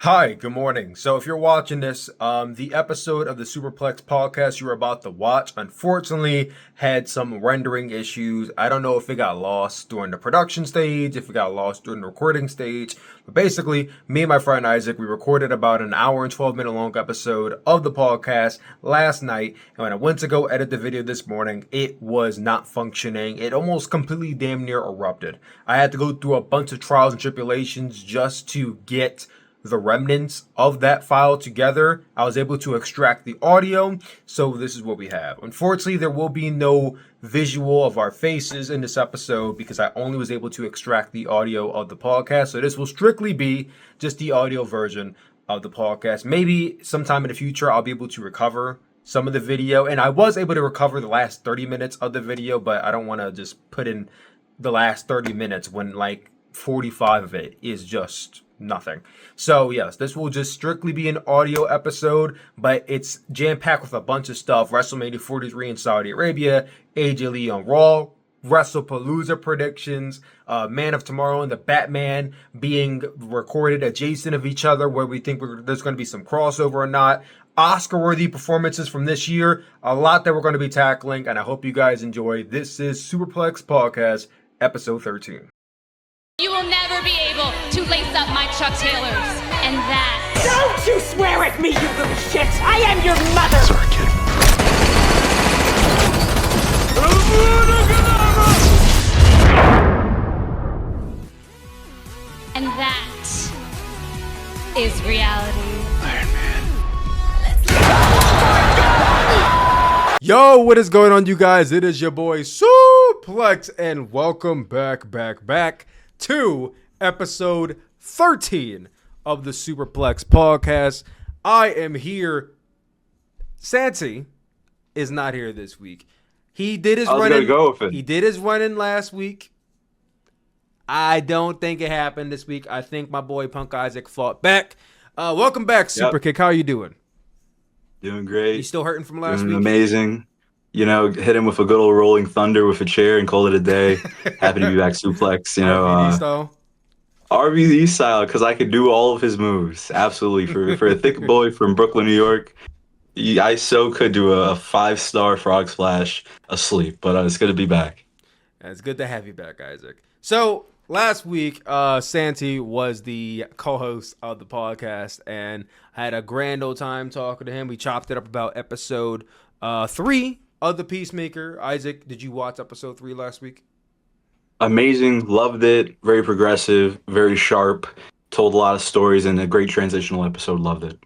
Hi, good morning. So, if you're watching this, the episode of the Superplex podcast you're about to watch, unfortunately, had some rendering issues. I don't know if it got lost during the production stage, if it got lost during the recording stage, but basically, me and my friend Isaac, we recorded about an hour and 12-minute long episode of the podcast last night, and when I went to go edit the video this morning, it was not functioning. It almost completely damn near erupted. I had to go through a bunch of trials and tribulations just to get the remnants of that file together. I was able to extract the audio, so this is what we have. Unfortunately, there will be no visual of our faces in this episode because I only was able to extract the audio of the podcast, so this will strictly be just the audio version of the podcast. Maybe sometime in the future I'll be able to recover some of the video, and I was able to recover the last 30 minutes of the video, but I don't want to just put in the last 30 minutes when like 45 of it is just nothing. So yes, this will just strictly be an audio episode, but it's jam-packed with a bunch of stuff. WrestleMania 43 in Saudi Arabia, AJ Lee on Raw, Wrestle Palooa predictions, Man of Tomorrow and the Batman being recorded adjacent of each other, where we think there's going to be some crossover or not. Oscar-worthy performances from this year, a lot that we're going to be tackling, and I hope you guys enjoy. This is Superplex Podcast, episode 13. You will never be able to lace up my Chuck Taylors. And that... Don't you swear at me, you little shit! I am your mother! Sorry, kid. And that is reality. Iron Man. Yo, what is going on, you guys? It is your boy Suplex, and welcome back to episode 13 of the Superplex podcast. I am here. Santi is not here this week. He did his running. He did his running last week. I don't think it happened this week. I think my boy Punk Isaac fought back. Welcome back, Super Kick. How are you doing? Doing great. You still hurting from last week? Amazing. You know, hit him with a good old rolling thunder with a chair and call it a day. Happy to be back, Suplex. You know, RVD style. RVD style, because I could do all of his moves. Absolutely. For a thick boy from Brooklyn, New York, I so could do a 5-star frog splash asleep. But it's good to be back. It's good to have you back, Isaac. So last week, Santi was the co-host of the podcast, and I had a grand old time talking to him. We chopped it up about episode 3 of the Peacemaker. Isaac, did you watch episode 3 last week? Amazing. Loved it. Very progressive. Very sharp. Told a lot of stories and a great transitional episode. Loved it.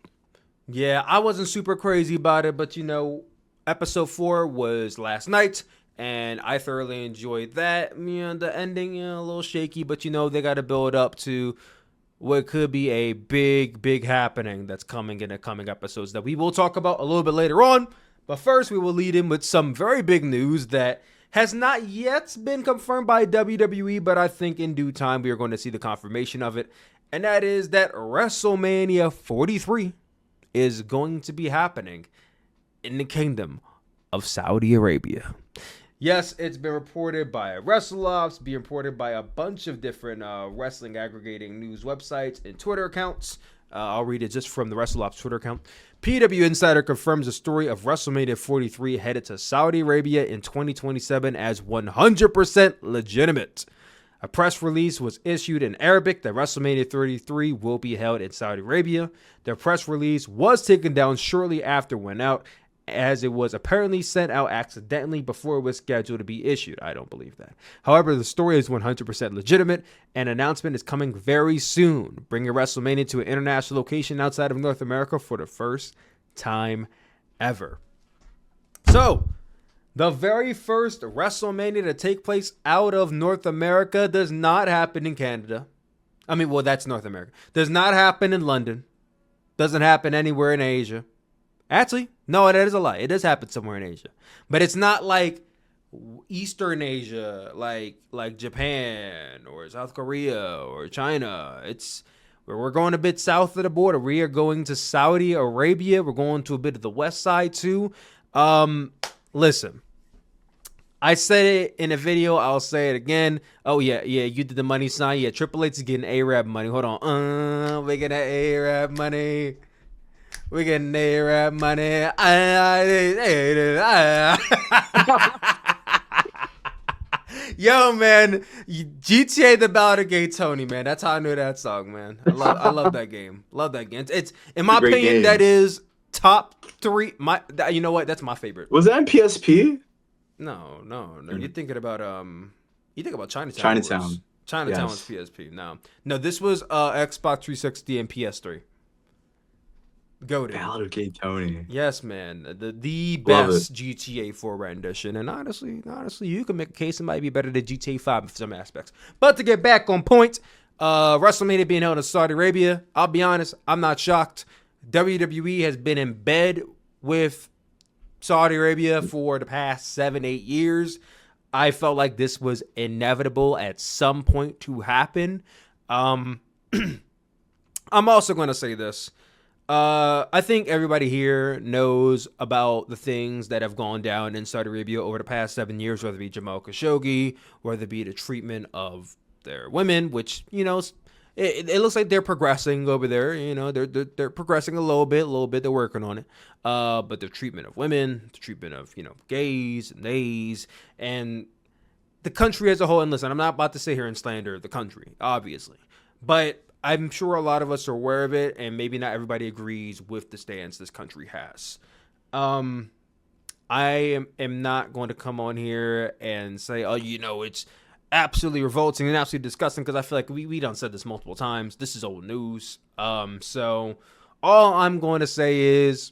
Yeah, I wasn't super crazy about it, but you know, episode 4 was last night, and I thoroughly enjoyed that. You know, the ending, a little shaky, but you know, they got to build up to what could be a big happening that's coming in the coming episodes that we will talk about a little bit later on. But first, we will lead in with some very big news that has not yet been confirmed by WWE, but I think in due time we are going to see the confirmation of it. And that is that WrestleMania 43 is going to be happening in the kingdom of Saudi Arabia. Yes, it's been reported by WrestleOps, been reported by a bunch of different wrestling aggregating news websites and Twitter accounts. I'll read it just from the WrestleOps Twitter account. PW Insider confirms the story of WrestleMania 43 headed to Saudi Arabia in 2027 as 100% legitimate. A press release was issued in Arabic that WrestleMania 33 will be held in Saudi Arabia. The press release was taken down shortly after it went out, as it was apparently sent out accidentally before it was scheduled to be issued. I don't believe that. However, the story is 100% legitimate. An announcement is coming very soon, bringing WrestleMania to an international location outside of North America for the first time ever. So, the very first WrestleMania to take place out of North America does not happen in Canada. I mean, well, that's North America. Does not happen in London. Doesn't happen anywhere in Asia. Actually, no, that is a lie. It does happen somewhere in Asia. But it's not like Eastern Asia, like Japan or South Korea or China. It's where we're going a bit south of the border. We are going to Saudi Arabia. We're going to a bit of the west side too. Listen, I said it in a video. I'll say it again. Oh yeah, you did the money sign. Yeah, Triple H is getting Arab money. Hold on. We getting Arab money. We getting Arab money. Yo, man, GTA The Battle Gate Tony, man. That's how I knew that song, man. I love that game. Love that game. It's in my opinion game. that is top 3. You know what? That's my favorite. Was that in PSP? No. You're thinking about Chinatown. Chinatown. Chinatown was PSP. No, this was Xbox 360 and PS3. Goated. Battle of Gay Tony. Yes, man. The best GTA 4 rendition. And honestly, you can make a case it might be better than GTA 5 in some aspects. But to get back on point, WrestleMania being held in Saudi Arabia, I'll be honest, I'm not shocked. WWE has been in bed with Saudi Arabia for the past 7-8 years. I felt like this was inevitable at some point to happen. I'm also going to say this. I think everybody here knows about the things that have gone down in Saudi Arabia over the past 7 years, whether it be Jamal Khashoggi, whether it be the treatment of their women, which, you know, it looks like they're progressing over there. You know, they're progressing a little bit. They're working on it. But the treatment of women, the treatment of, you know, gays and nays, and the country as a whole. And listen, I'm not about to sit here and slander the country, obviously, but I'm sure a lot of us are aware of it, and maybe not everybody agrees with the stance this country has. I am not going to come on here and say, oh, you know, it's absolutely revolting and absolutely disgusting, because I feel like we done said this multiple times. This is old news. So all I'm going to say is,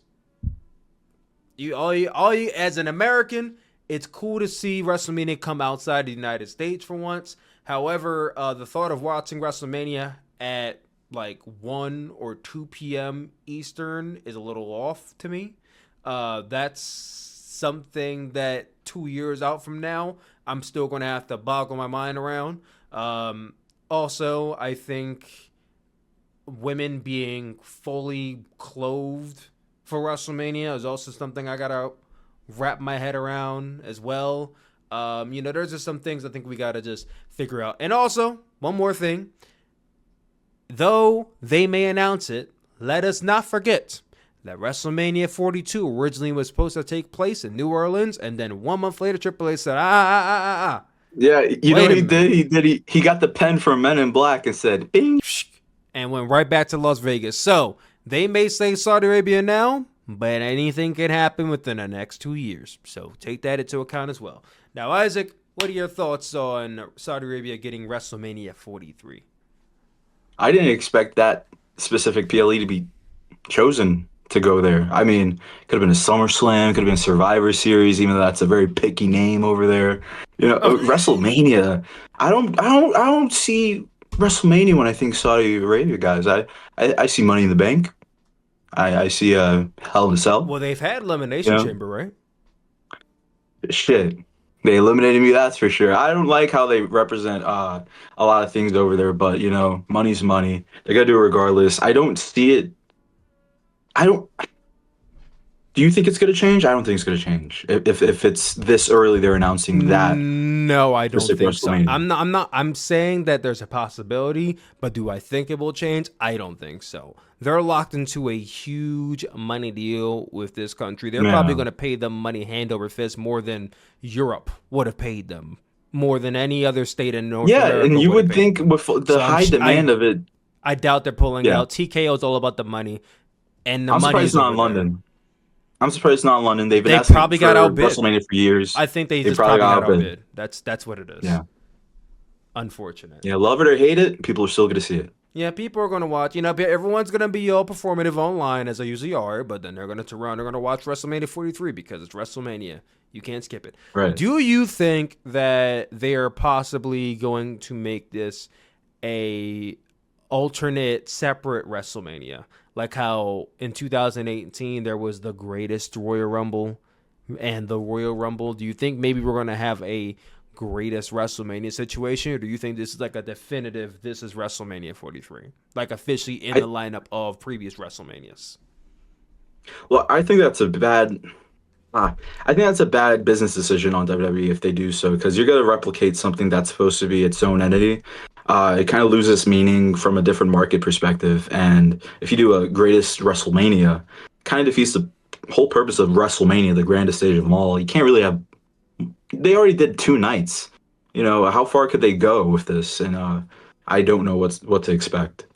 all you as an American, it's cool to see WrestleMania come outside the United States for once. However, the thought of watching WrestleMania at like 1 or 2 p.m. Eastern is a little off to me. That's something that 2 years out from now, I'm still going to have to boggle my mind around. Also, I think women being fully clothed for WrestleMania is also something I got to wrap my head around as well. You know, there's just some things I think we got to just figure out. And also, one more thing. Though they may announce it, let us not forget that WrestleMania 42 originally was supposed to take place in New Orleans, and then 1 month later, Triple H said, Yeah, you know what he did? He got the pen from Men in Black and said, bing, and went right back to Las Vegas. So they may say Saudi Arabia now, but anything can happen within the next 2 years. So take that into account as well. Now, Isaac, what are your thoughts on Saudi Arabia getting WrestleMania 43? I didn't expect that specific PLE to be chosen to go there. I mean, could have been a SummerSlam, could have been Survivor Series, even though that's a very picky name over there. You know, WrestleMania. I don't see WrestleMania when I think Saudi Arabia, guys. I see Money in the Bank. I see Hell in a Cell. Well, they've had Elimination Chamber, right? Shit. They eliminated me, that's for sure. I don't like how they represent a lot of things over there, but, you know, money's money. They got to do it regardless. I don't see it. Do you think it's going to change? I don't think it's going to change. If it's this early, they're announcing that. No, I don't think so. I'm saying that there's a possibility, but do I think it will change? I don't think so. They're locked into a huge money deal with this country. They're probably going to pay them money hand over fist more than Europe would have paid them, more than any other state in North America. Yeah, and you would think with the high demand of it. I doubt they're pulling out. TKO is all about the money, and the I'm money surprised is it's not in London. I'm surprised it's not in London. They've been asking probably for got outbid. WrestleMania for years. I think they just probably got outbid. That's what it is. Yeah. Unfortunate. Yeah, love it or hate it, people are still going to see it. Yeah, people are going to watch. You know, everyone's going to be all performative online, as they usually are, but then they're going to turn around. They're going to watch WrestleMania 43 because it's WrestleMania. You can't skip it. Right. Do you think that they are possibly going to make this a alternate, separate WrestleMania? Like how in 2018 there was the greatest Royal Rumble and the Royal Rumble. Do you think maybe we're going to have a greatest WrestleMania situation, or do you think this is like a definitive, this is WrestleMania 43, like officially in the lineup of previous WrestleManias? Well, I think that's a bad I think that's a bad business decision on WWE if they do so, because you're going to replicate something that's supposed to be its own entity. It kind of loses meaning from a different market perspective. And if you do a greatest WrestleMania, kind of defeats the whole purpose of WrestleMania, the grandest stage of them all. You can't really have. They already did 2 nights. How far could they go with this? And I don't know what to expect.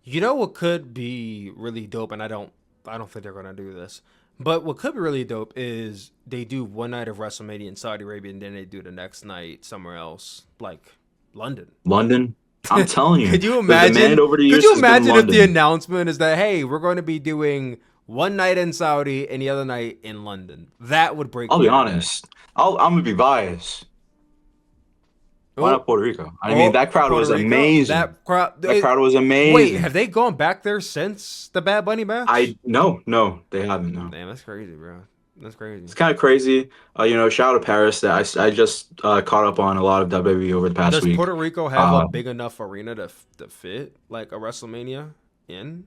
You know what could be really dope, and I don't think they're gonna do this. But what could be really dope is they do one night of WrestleMania in Saudi Arabia, and then they do the next night somewhere else, like London. London. I'm telling you. Could you the imagine? demand over the years Could you has been imagine if the London. announcement is that, hey, we're going to be doing one night in Saudi and the other night in London? That would break. I'll my be heart. honest. I'm gonna be biased. Why Oh, not Puerto Rico? I mean, that crowd was Puerto Rico? amazing. That crowd. That crowd was amazing. Wait, have they gone back there since the Bad Bunny match? No, they haven't. No, Damn, that's crazy, bro. That's crazy. it's kind of crazy. Shout out to Paris. That I just caught up on a lot of WWE over the past Does week. Puerto Rico have a Uh, big enough arena to fit like a WrestleMania in?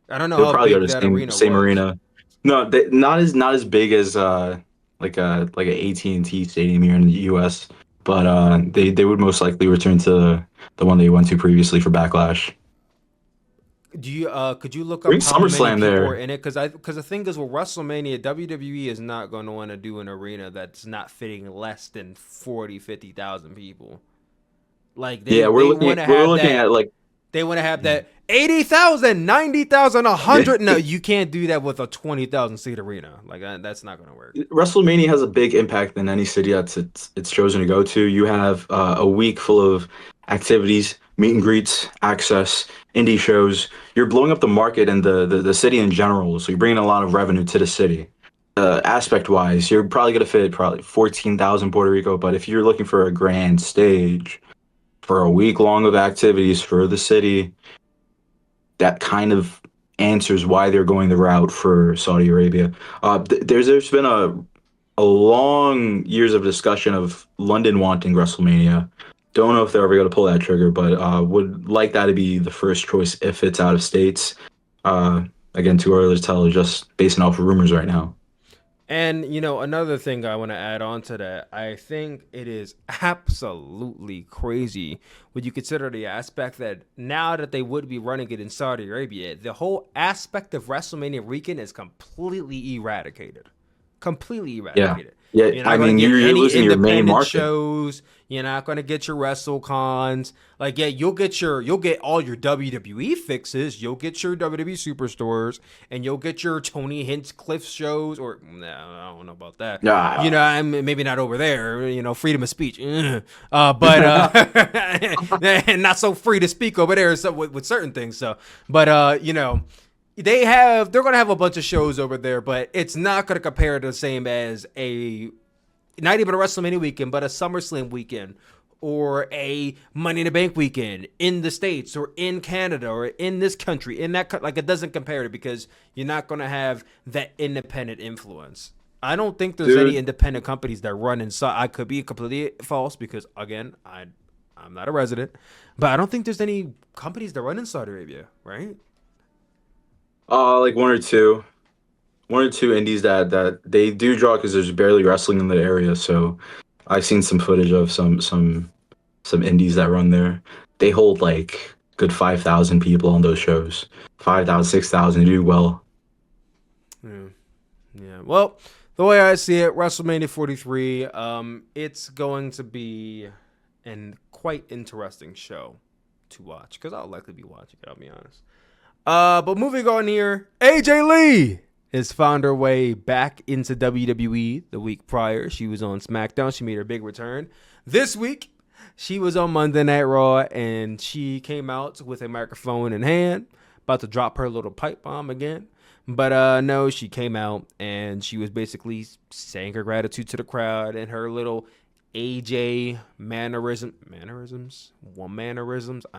I don't know They'll how probably go big to that the arena same was. arena. No, not as big as like a AT&T stadium here in the U.S. But they would most likely return to the one they went to previously for Backlash. Do you could you look Bring up how many SummerSlam people there. are in it? Because the thing is with WrestleMania, WWE is not going to want to do an arena that's not fitting less than 50,000 people. Like Yeah, we're looking at like they want to have that 80,000, 90,000, 100. No, you can't do that with a 20,000 seat arena. Like that's not going to work. WrestleMania has a big impact in any city that's it's chosen to go to. You have a week full of activities, meet and greets, access, indie shows. You're blowing up the market and the city in general. So you're bringing a lot of revenue to the city. Aspect wise, you're probably gonna fit probably 14,000 Puerto Rico. But if you're looking for a grand stage for a week long of activities for the city, that kind of answers why they're going the route for Saudi Arabia. There's been a long years of discussion of London wanting WrestleMania. Don't know if they're ever going to pull that trigger, but would like that to be the first choice if it's out of states. Again, too early to tell, just basing off of rumors right now. And, another thing I want to add on to that, I think it is absolutely crazy when you consider the aspect that now that they would be running it in Saudi Arabia, the whole aspect of WrestleMania weekend is completely eradicated. Completely eradicated. Yeah, You're not I gonna mean, get you're any losing your main independent market. shows. You're not going to get your WrestleCons. Like, yeah, you'll get all your WWE fixes. You'll get your WWE Superstores, and you'll get your Tony Hinchcliffe shows. Or no, I don't know about that. Nah. I'm maybe not over there. Freedom of speech. But not so free to speak over there with certain things. So, but they're gonna have a bunch of shows over there, but it's not gonna compare to the same as not even a WrestleMania weekend, but a SummerSlam weekend or a Money in the Bank weekend in the States or in Canada or in this country. Like it doesn't compare to, because you're not gonna have that independent influence. I don't think there's any independent companies that run inside. I could be completely false because again, I'm not a resident, but I don't think there's any companies that run in Saudi Arabia, right? Like one or two indies that they do draw because there's barely wrestling in the area. So I've seen some footage of some indies that run there. They hold like good 5,000 people on those shows. 5,000, 6,000. They do well. Yeah. Well, the way I see it, WrestleMania 43, it's going to be an quite interesting show to watch because I'll likely be watching it, I'll be honest. But moving on here, AJ Lee has found her way back into WWE. The week prior, she was on SmackDown. She made her big return. This week, she was on Monday Night Raw, and she came out with a microphone in hand, about to drop her little pipe bomb again. But no, she came out, and she was basically saying her gratitude to the crowd and her little AJ mannerisms. I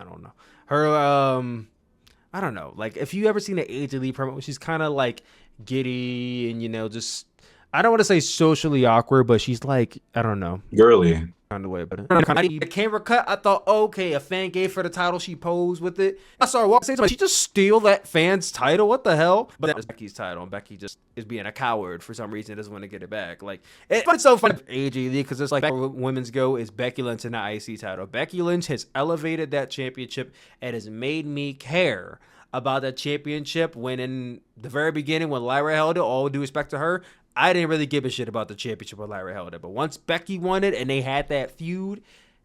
don't know. Her I don't know. Like, if you ever seen an AJ Lee promo, she's kind of like giddy and, just, I don't want to say socially awkward, but she's like, I don't know. Girly. kind of way, but the camera cut. I thought, okay, a fan gave her the title. She posed with it. I saw her walk stage. She just steal that fan's title. What the hell? But that was Becky's title, and Becky just is being a coward for some reason. Doesn't want to get it back. Like, but it's so funny AJ Lee because it's like women's go is Becky Lynch and the IC title. Becky Lynch has elevated that championship and has made me care about that championship. When in the very beginning, when Lyra held it, all due respect to her, I didn't really give a shit about the championship when Lyra held it. But once Becky won it and they had that feud,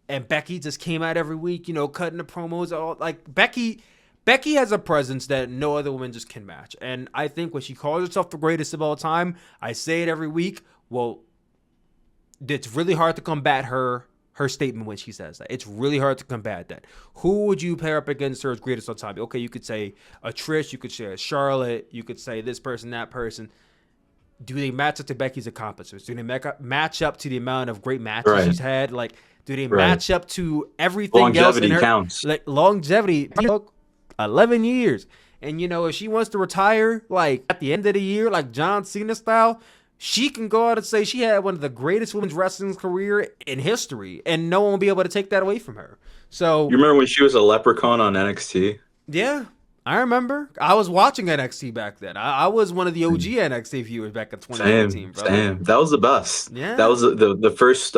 and Becky just came out every week, you know, cutting the promos, all like Becky has a presence that no other woman just can match. And I think when she calls herself the greatest of all time, I say it every week. Well, it's really hard to combat her statement when she says that. It's really hard to combat that. Who would you pair up against her as greatest of all time? Okay, you could say a Trish, you could say a Charlotte, you could say this person, that person. Do they match up to Becky's accomplishments? Do they match up to the amount of great matches she's had? Like, do they match up to everything longevity else? Longevity counts. Like, longevity, 11 years. And, you know, if she wants to retire, like, at the end of the year, like John Cena style, she can go out and say she had one of the greatest women's wrestling career in history, and no one will be able to take that away from her. So, you remember when she was a leprechaun on NXT? Yeah. I remember. I was watching NXT back then. I was one of the OG NXT viewers back in 2019, bro. Same. That was the best. Yeah. That was the first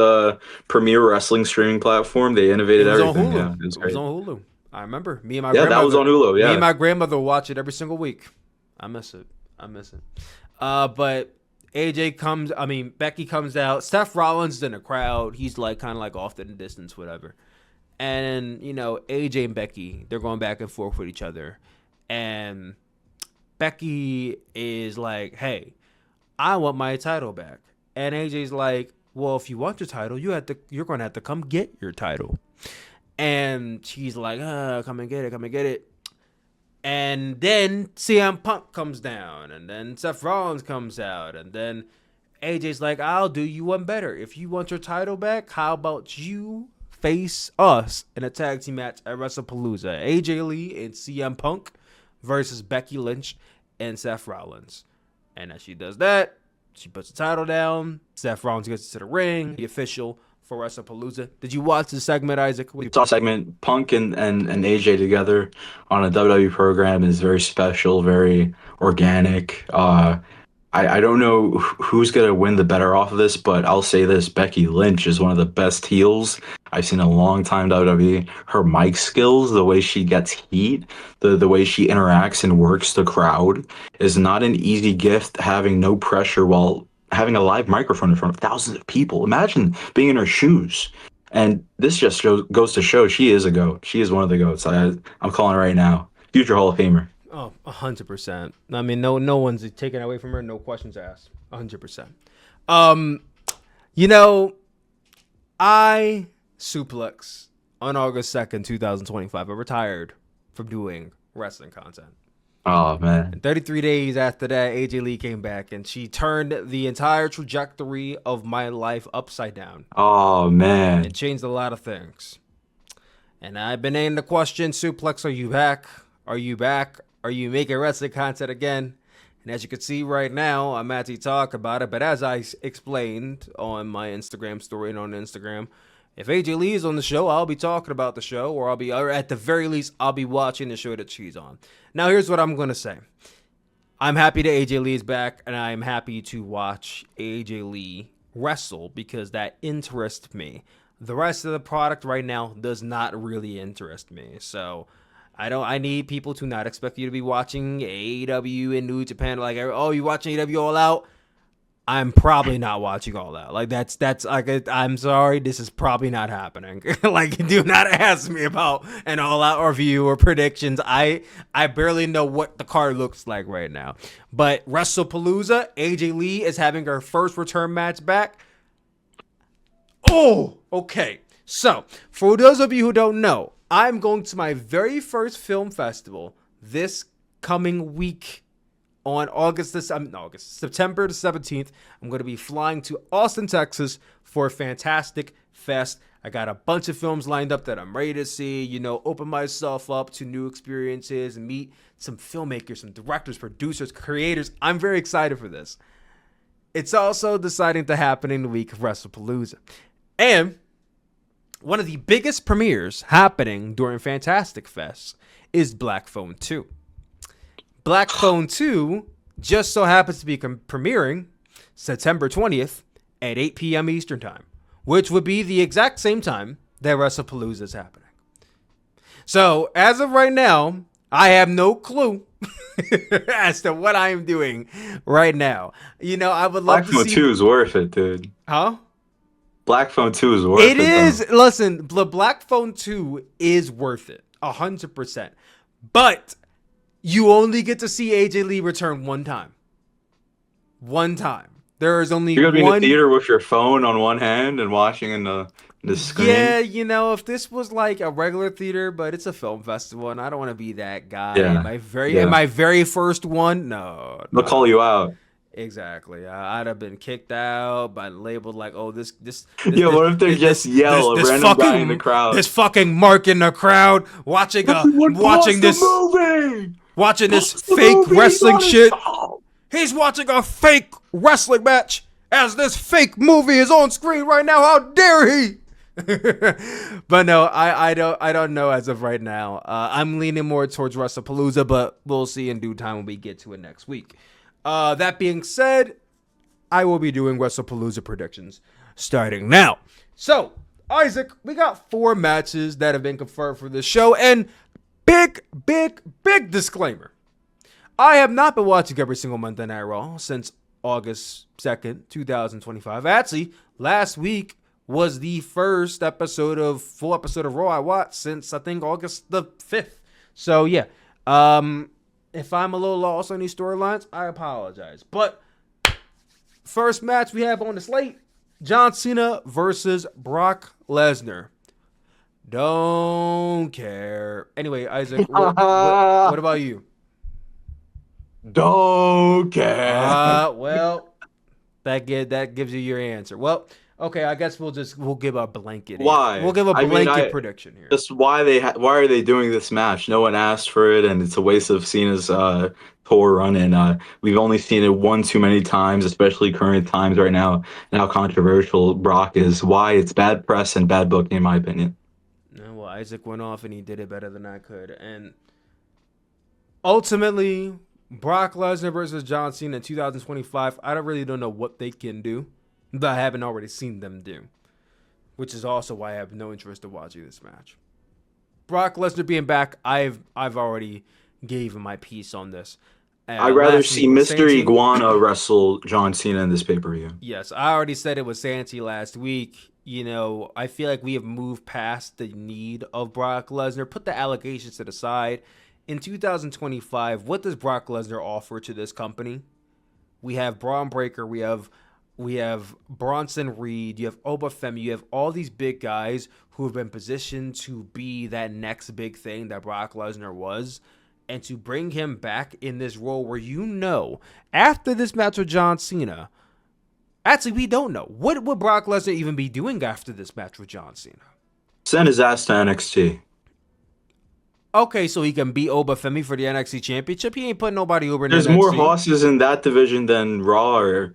premier wrestling streaming platform. They innovated everything. On Hulu. Yeah, It was on Hulu. I remember. Me and my grandmother. Yeah, that was on Hulu. Yeah. Me and my grandmother watch it every single week. I miss it. But Becky comes out. Seth Rollins is in the crowd. He's like kind of like off in the distance, whatever. And, you know, AJ and Becky, they're going back and forth with each other. And Becky is like, hey, I want my title back. And AJ's like, well, if you want your title, you're going to have to come get your title. And she's like, come and get it. And then CM Punk comes down. And then Seth Rollins comes out. And then AJ's like, I'll do you one better. If you want your title back, how about you face us in a tag team match at Wrestle Palooza? AJ Lee and CM Punk versus Becky Lynch and Seth Rollins. And as she does that, she puts the title down. Seth Rollins gets to the ring, the official for Wrestle Palooza. Did you watch the segment, Isaac? Saw segment. Punk and AJ together on a WWE program is very special, very organic. I don't know who's going to win the better off of this, but I'll say this. Becky Lynch is one of the best heels I've seen in a long time WWE. Her mic skills, the way she gets heat, the way she interacts and works the crowd is not an easy gift, having no pressure while having a live microphone in front of thousands of people. Imagine being in her shoes. And this just goes to show she is a GOAT. She is one of the GOATs. I'm calling her right now. Future Hall of Famer. Oh, 100%. I mean, no one's taken away from her. No questions asked. 100%. You know, I suplex on August 2nd, 2025. I retired from doing wrestling content. Oh, man. And 33 days after that, AJ Lee came back, and she turned the entire trajectory of my life upside down. Oh, man. It changed a lot of things. And I've been aimed the question, Suplex, are you back? Are you back? Are you making wrestling content again? And as you can see right now, I'm at to talk about it. But as I explained on my Instagram story and on Instagram, if AJ Lee is on the show, I'll be talking about the show, or at the very least, I'll be watching the show that she's on. Now, here's what I'm going to say. I'm happy that AJ Lee is back, and I'm happy to watch AJ Lee wrestle because that interests me. The rest of the product right now does not really interest me. So I need people to not expect you to be watching AEW and New Japan. Like, oh, you watching AEW All Out? I'm probably not watching All Out. Like, that's like, I'm sorry, this is probably not happening. Like, do not ask me about an All Out review or predictions. I barely know what the card looks like right now. But Wrestle Palooza, AJ Lee is having her first return match back. Oh, okay. So, for those of you who don't know, I'm going to my very first film festival this coming week on September the 17th. I'm going to be flying to Austin, Texas for a fantastic fest. I got a bunch of films lined up that I'm ready to see, open myself up to new experiences and meet some filmmakers, some directors, producers, creators. I'm very excited for this. It's also deciding to happen in the week of Wrestle Palooza. And one of the biggest premieres happening during Fantastic Fest is Black Phone 2. Black Phone 2 just so happens to be premiering September 20th at 8 p.m. Eastern Time, which would be the exact same time that Wrestle Palooa is happening. So, as of right now, I have no clue as to what I am doing right now. You know, I would love Black to Phone see... 2 is worth it, dude. Huh? Black Phone 2 is worth it. It is. Listen, the Black Phone 2 is worth it. 100%. But you only get to see AJ Lee return one time. One time. There is only You're gonna be one... in the theater with your phone on one hand and watching in the screen. Yeah, you know, if this was like a regular theater, but it's a film festival, and I don't want to be that guy. Yeah. In my very first one, no. They'll call you out. Exactly. I'd have been kicked out, but labeled like, "Oh, this." Yeah, what if they just yell a random guy in the crowd? This fucking mark in the crowd watching this movie. Watching this fake wrestling shit. He's watching a fake wrestling match as this fake movie is on screen right now. How dare he? But no, I don't know as of right now. I'm leaning more towards Wrestle Palooa, but we'll see in due time when we get to it next week. That being said, I will be doing Wrestle Palooa predictions starting now. So, Isaac, we got 4 matches that have been confirmed for this show, and big disclaimer. I have not been watching every single Monday Night Raw since August 2nd, 2025. Actually, last week was the first full episode of Raw I watched since, I think, August the 5th. So, yeah. If I'm a little lost on these storylines, I apologize. But first match we have on the slate, John Cena versus Brock Lesnar. Don't care. Anyway, Isaac, what about you? Don't care. Well, that gives you your answer. Well, okay, I guess we'll give a blanket. Why? We'll give a blanket prediction here. Just why are they doing this match? No one asked for it, and it's a waste of Cena's tour run. And we've only seen it one too many times, especially current times right now, and how controversial Brock is. Why? It's bad press and bad booking, in my opinion. Well, Isaac went off and he did it better than I could. And ultimately, Brock Lesnar versus John Cena in 2025, I don't know what they can do that I haven't already seen them do, which is also why I have no interest in watching this match. Brock Lesnar being back, I've already gave my piece on this. I'd rather see Mr. Iguana wrestle John Cena in this pay-per-view. Yes, I already said it with Santi last week. You know, I feel like we have moved past the need of Brock Lesnar. Put the allegations to the side. In 2025, what does Brock Lesnar offer to this company? We have Braun Breaker. We have Bronson Reed. You have Obafemi. You have all these big guys who have been positioned to be that next big thing that Brock Lesnar was. And to bring him back in this role where, after this match with John Cena, actually, we don't know. What would Brock Lesnar even be doing after this match with John Cena? Send his ass to NXT. Okay, so he can beat Obafemi for the NXT Championship. He ain't putting nobody over in There's NXT. more hosses in that division than Raw.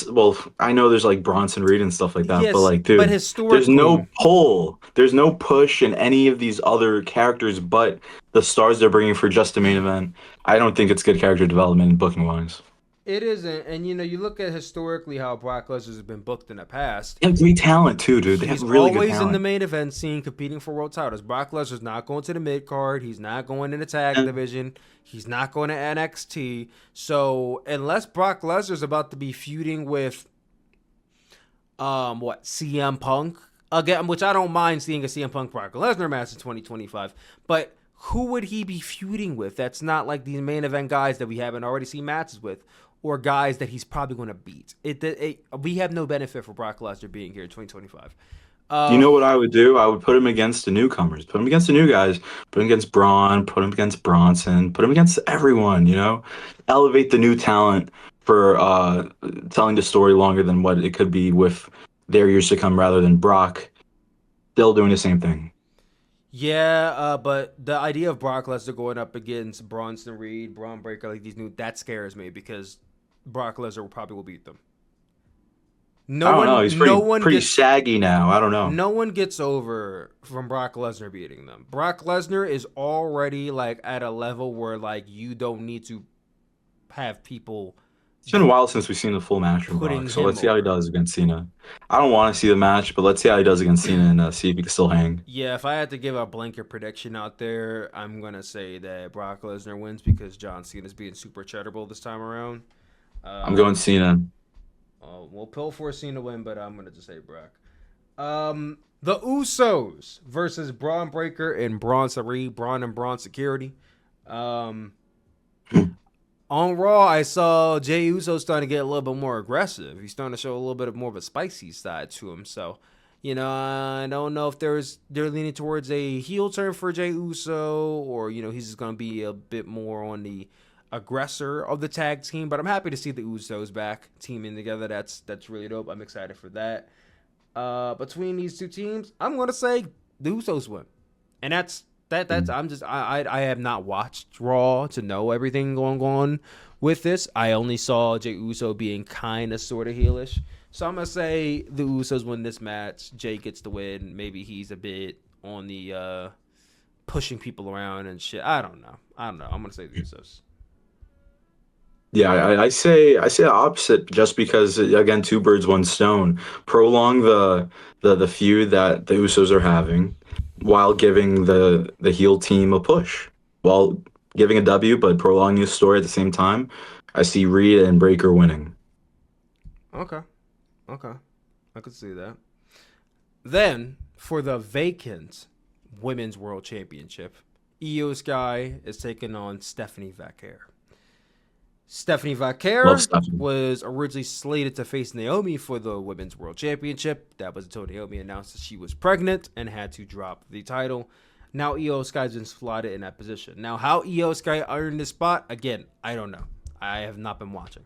Well, I know there's like Bronson Reed and stuff like that, Yes, but like, dude, but historically, there's no pull. There's no push in any of these other characters but the stars they're bringing for just the main event. I don't think it's good character development and booking wise. It isn't, and you look at historically how Brock Lesnar has been booked in the past. They have great talent too, dude. They have really good talent. He's always in the main event scene, competing for world titles. Brock Lesnar's not going to the mid card. He's not going in the tag division. He's not going to NXT. So unless Brock Lesnar's about to be feuding with, CM Punk again, which I don't mind seeing a CM Punk Brock Lesnar match in 2025, but who would he be feuding with? That's not like these main event guys that we haven't already seen matches with, or guys that he's probably going to beat. We have no benefit for Brock Lesnar being here in 2025. You know what I would do? I would put him against the newcomers. Put him against the new guys. Put him against Braun. Put him against Bronson. Put him against everyone, Elevate the new talent for telling the story longer than what it could be with their years to come rather than Brock still doing the same thing. Yeah, but the idea of Brock Lesnar going up against Bronson Reed, Braun Breaker, that scares me because Brock Lesnar probably will beat them. No I don't know. He's one, no one pretty gets, saggy now. I don't know. no one gets over from Brock Lesnar beating them. Brock Lesnar is already like at a level where like you don't need to have people It's been a while since we've seen the full match from putting Brock, so him let's see how he over. does against Cena. I don't want to see the match, but let's see how he does against Cena and see if he can still hang. Yeah, if I had to give a blanket prediction out there, I'm gonna say that Brock Lesnar wins because John Cena's being super charitable this time around. I'm going Cena. We'll pill for Cena win, but I'm gonna just say Brock. The Usos versus Braun Breaker and Braun and Braun Security. On Raw, I saw Jey Uso starting to get a little bit more aggressive. He's starting to show a little bit of more of a spicy side to him. So, I don't know if they're leaning towards a heel turn for Jey Uso, or he's just gonna be a bit more on the aggressor of the tag team. But I'm happy to see the Usos back teaming together. That's really dope. I'm excited for that. Between these two teams, I'm gonna say the Usos win, and that's I have not watched Raw to know everything going on with this. I only saw Jey Uso being kind of sort of heelish, so I'm gonna say the Usos win this match. Jey gets the win. Maybe he's a bit on the pushing people around and shit. I don't know. I'm gonna say the Usos. Yeah, I say the opposite just because again, two birds, one stone. Prolong the feud that the Usos are having while giving the heel team a push. While giving a W but prolonging the story at the same time. I see Reed and Breaker winning. Okay, I could see that. Then for the vacant Women's World Championship, Io Sky is taking on Stephanie Vaquer. Stephanie Love Vaquer Stephanie. was originally slated to face Naomi for the Women's World Championship. That was until Naomi announced that she was pregnant and had to drop the title. Now Io Sky's been slotted in that position. Now, how Io Sky earned this spot, again, I don't know. I have not been watching.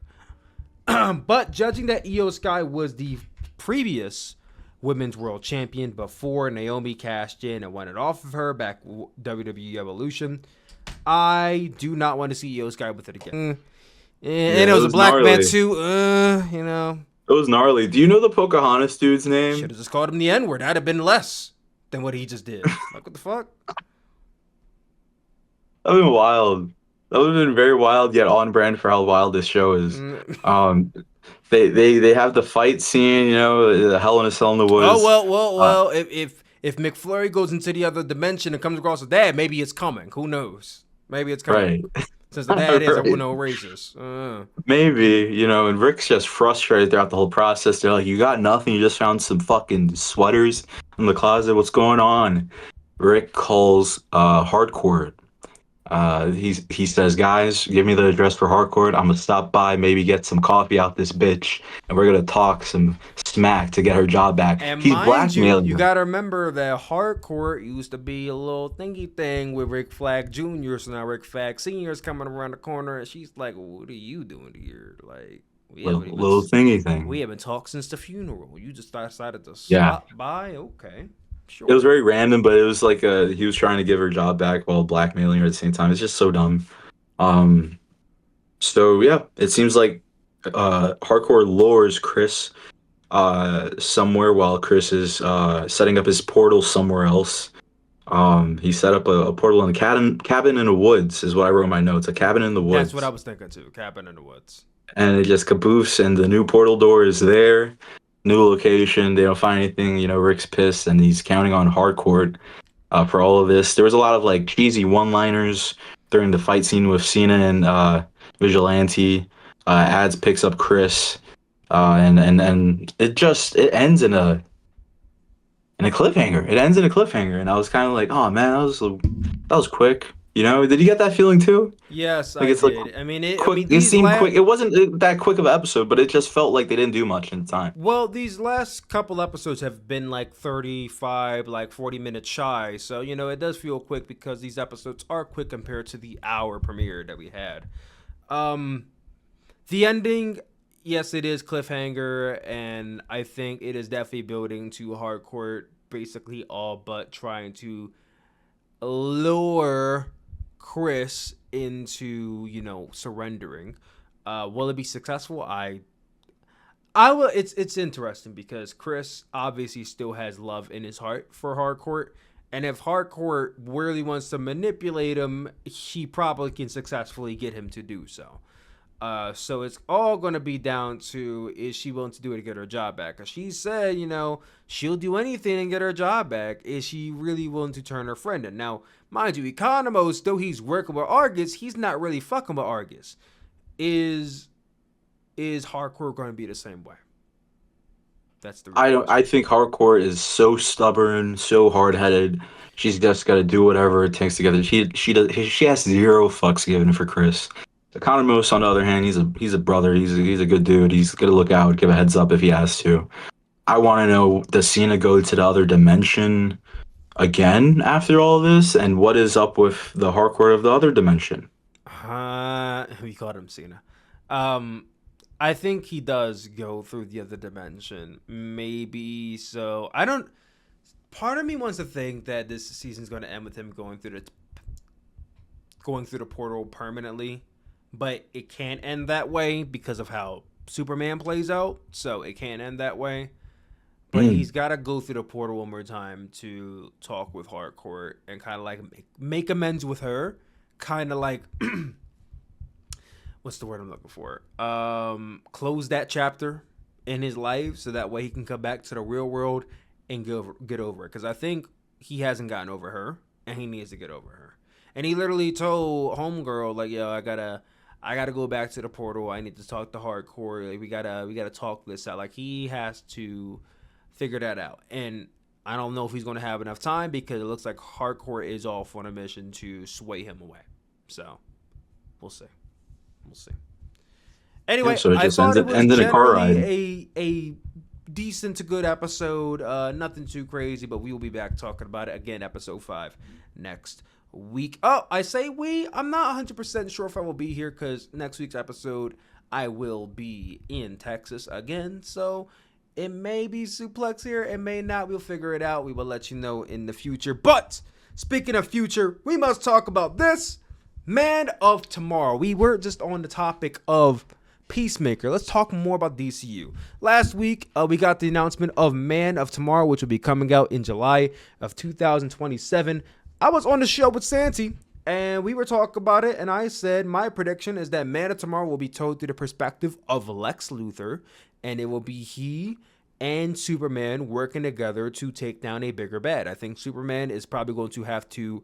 But judging that Io Sky was the previous Women's World Champion before Naomi cashed in and won it off of her back WWE Evolution, I do not want to see Io Sky with it again. And it was a black gnarly. man too. It was gnarly. Do you know the Pocahontas dude's name? Should have just called him the N-word. That'd have been less than what he just did. Like, what the fuck? That would have been wild. That would have been very wild, yet on brand for how wild this show is. They have the fight scene, the Hell in a Cell in the Woods. Oh well. If McFlurry goes into the other dimension and comes across a dad, maybe it's coming. Who knows? Maybe it's coming. Right. Since the dad is a Right. no racist. Maybe, and Rick's just frustrated throughout the whole process. They're like, you got nothing, you just found some fucking sweaters in the closet. What's going on? Rick calls Hardcore. He says, guys, give me the address for Hardcore. I'm gonna stop by, maybe get some coffee out this bitch, and we're gonna talk some smack to get her job back. And He's mind blackmailing you her. gotta remember that Hardcore used to be a little thingy thing with Rick Flag Jr. So now Rick Flag Sr. is coming around the corner, and she's like, "What are you doing here? Like, Little thingy thing. we haven't talked since the funeral. You just decided to Yeah. stop by? Okay, sure." It was very random, but it was like he was trying to give her job back while blackmailing her at the same time. It's just so dumb. So yeah, it seems like Hardcore lures Chris somewhere while Chris is setting up his portal somewhere else. He set up a portal in a cabin in the woods is what I wrote in my notes. A cabin in the woods. That's what I was thinking too. Cabin in the woods. And it just caboofs, and the new portal door is there. New location. They don't find anything. Rick's pissed, and he's counting on Hardcore for all of this. There was a lot of like cheesy one-liners during the fight scene with Cena and Vigilante. Ads picks up Chris, and it ends in a cliffhanger. It ends in a cliffhanger, and I was kind of like, oh man, that was quick. Did you get that feeling too? Yes, Like, I it's like did. I mean, Quick. It seemed quick. It wasn't that quick of an episode, but it just felt like they didn't do much in time. Well, these last couple episodes have been like 35, like 40 minutes shy. So, it does feel quick because these episodes are quick compared to the hour premiere that we had. The ending, yes, it is cliffhanger, and I think it is definitely building to Hardcore basically all but trying to lure Chris into, surrendering. Will it be successful? I I will. It's interesting because Chris obviously still has love in his heart for Hardcourt, and if Hardcourt really wants to manipulate him, he probably can successfully get him to do so. So it's all going to be down to, is she willing to do it to get her job back? Because she said, she'll do anything and get her job back. Is she really willing to turn her friend in? Now, mind you, Economos, though he's working with Argus, he's not really fucking with Argus. Is Hardcore going to be the same way? That's the real question. I think Hardcore is so stubborn, so hard-headed. She's just got to do whatever it takes to get it. She has zero fucks given for Chris. Economos, on the other hand, he's a brother. He's a good dude. He's gonna look out, give a heads up if he has to. I want to know, does Cena go to the other dimension again after all this? And what is up with the Hardcore of the other dimension? We called him Cena. I think he does go through the other dimension. Maybe so. I don't. Part of me wants to think that this season's going to end with him going through the portal permanently, but it can't end that way because of how Superman plays out. So it can't end that way. But he's got to go through the portal one more time to talk with Hardcore and kind of like make amends with her. Kind of like, what's the word I'm looking for? Close that chapter in his life so that way he can come back to the real world and get over it. Because I think he hasn't gotten over her and he needs to get over her. And he literally told Homegirl, like, yo, I gotta go back to the portal. I need to talk to Hardcore. Like, we gotta talk this out. Like, he has to figure that out. And I don't know if he's going to have enough time because it looks like Hardcore is off on a mission to sway him away. So, we'll see. Anyway, So it I just thought it was ended a car ride. generally a decent to good episode. Nothing too crazy, but we will be back talking about it again, episode 5 next week. Oh, I say we. I'm not 100% sure if I will be here because next week's episode I will be in Texas again. So it may be Suplex here, it may not. We'll figure it out. We will let you know in the future. But speaking of future, we must talk about this Man of Tomorrow. We were just on the topic of Peacemaker. Let's talk more about DCU. Last week, we got the announcement of Man of Tomorrow, which will be coming out in July of 2027. I was on the show with Santi, and we were talking about it, and I said my prediction is that Man of Tomorrow will be told through the perspective of Lex Luthor, and it will be he and Superman working together to take down a bigger bad. I think Superman is probably going to have to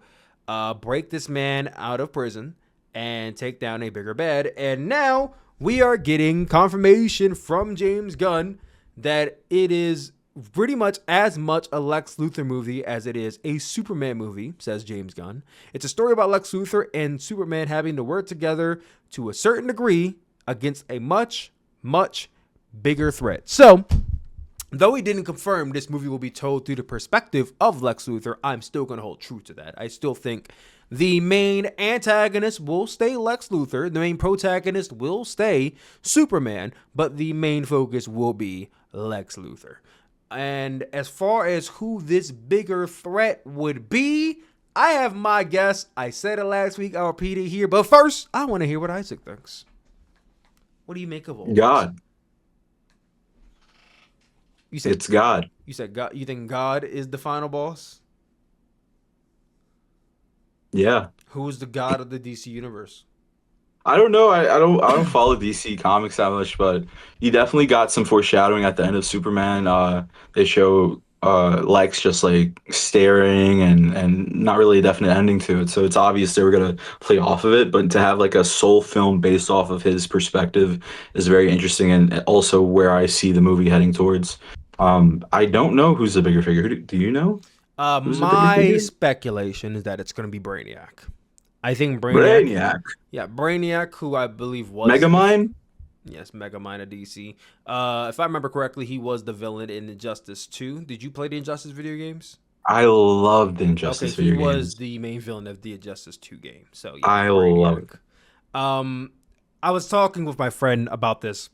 break this man out of prison and take down a bigger bad. And now we are getting confirmation from James Gunn that it is pretty much as much a Lex Luthor movie as it is a Superman movie, says James Gunn. It's a story about Lex Luthor and Superman having to work together to a certain degree against a much, much bigger threat. So, though he didn't confirm this movie will be told through the perspective of Lex Luthor, I'm still going to hold true to that. I still think the main antagonist will stay Lex Luthor. The main protagonist will stay Superman, but the main focus will be Lex Luthor. And as far as who this bigger threat would be, I have my guess. I said it last week. I'll repeat it here. But first, I want to hear what Isaac thinks. What do you make of all God. this? It's God. You said God. You think God is the final boss? Yeah. Who's the God of the DC universe? I don't know. I don't follow DC comics that much, but you definitely got some foreshadowing at the end of Superman. They show Lex just like staring and not really a definite ending to it. So it's obvious they were gonna play off of it, but to have like a soul film based off of his perspective is very interesting, and also where I see the movie heading towards. I don't know who's the bigger figure. Do you know? Who's the bigger My figure? speculation is that it's going to be Brainiac. I think Brainiac. Brainiac. Yeah, Brainiac, who I believe was Megamind? Yes, Megamind of DC. If I remember correctly, he was the villain in Injustice 2. Did you play the Injustice video games? I loved Injustice Okay, he video was games. the main villain of the Injustice 2 game. So yeah, I love it. I was talking with my friend about this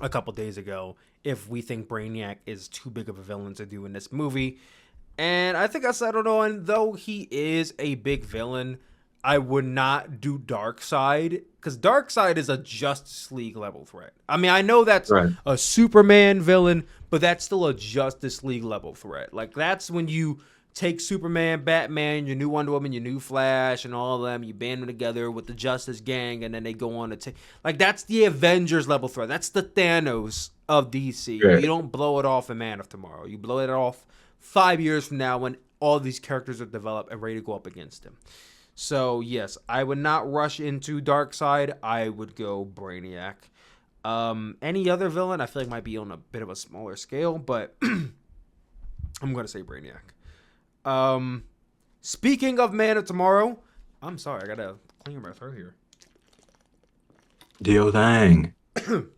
a couple days ago. If we think Brainiac is too big of a villain to do in this movie, and I think I settled on, though he is a big villain, I would not do Darkseid, because Darkseid is a Justice League level threat. I mean, I know that's Right. a Superman villain, but that's still a Justice League level threat. Like, that's when you take Superman, Batman, your new Wonder Woman, your new Flash, and all of them, you band them together with the Justice Gang, and then they go on to take... Like, that's the Avengers level threat. That's the Thanos of DC. Right. You don't blow it off in Man of Tomorrow. You blow it off 5 years from now when all these characters are developed and ready to go up against him. So, yes, I would not rush into Darkseid. I would go Brainiac. Any other villain I feel like might be on a bit of a smaller scale, but I'm going to say Brainiac. Speaking of Man of Tomorrow, I'm sorry, I got to clear my throat here. Dio Thang.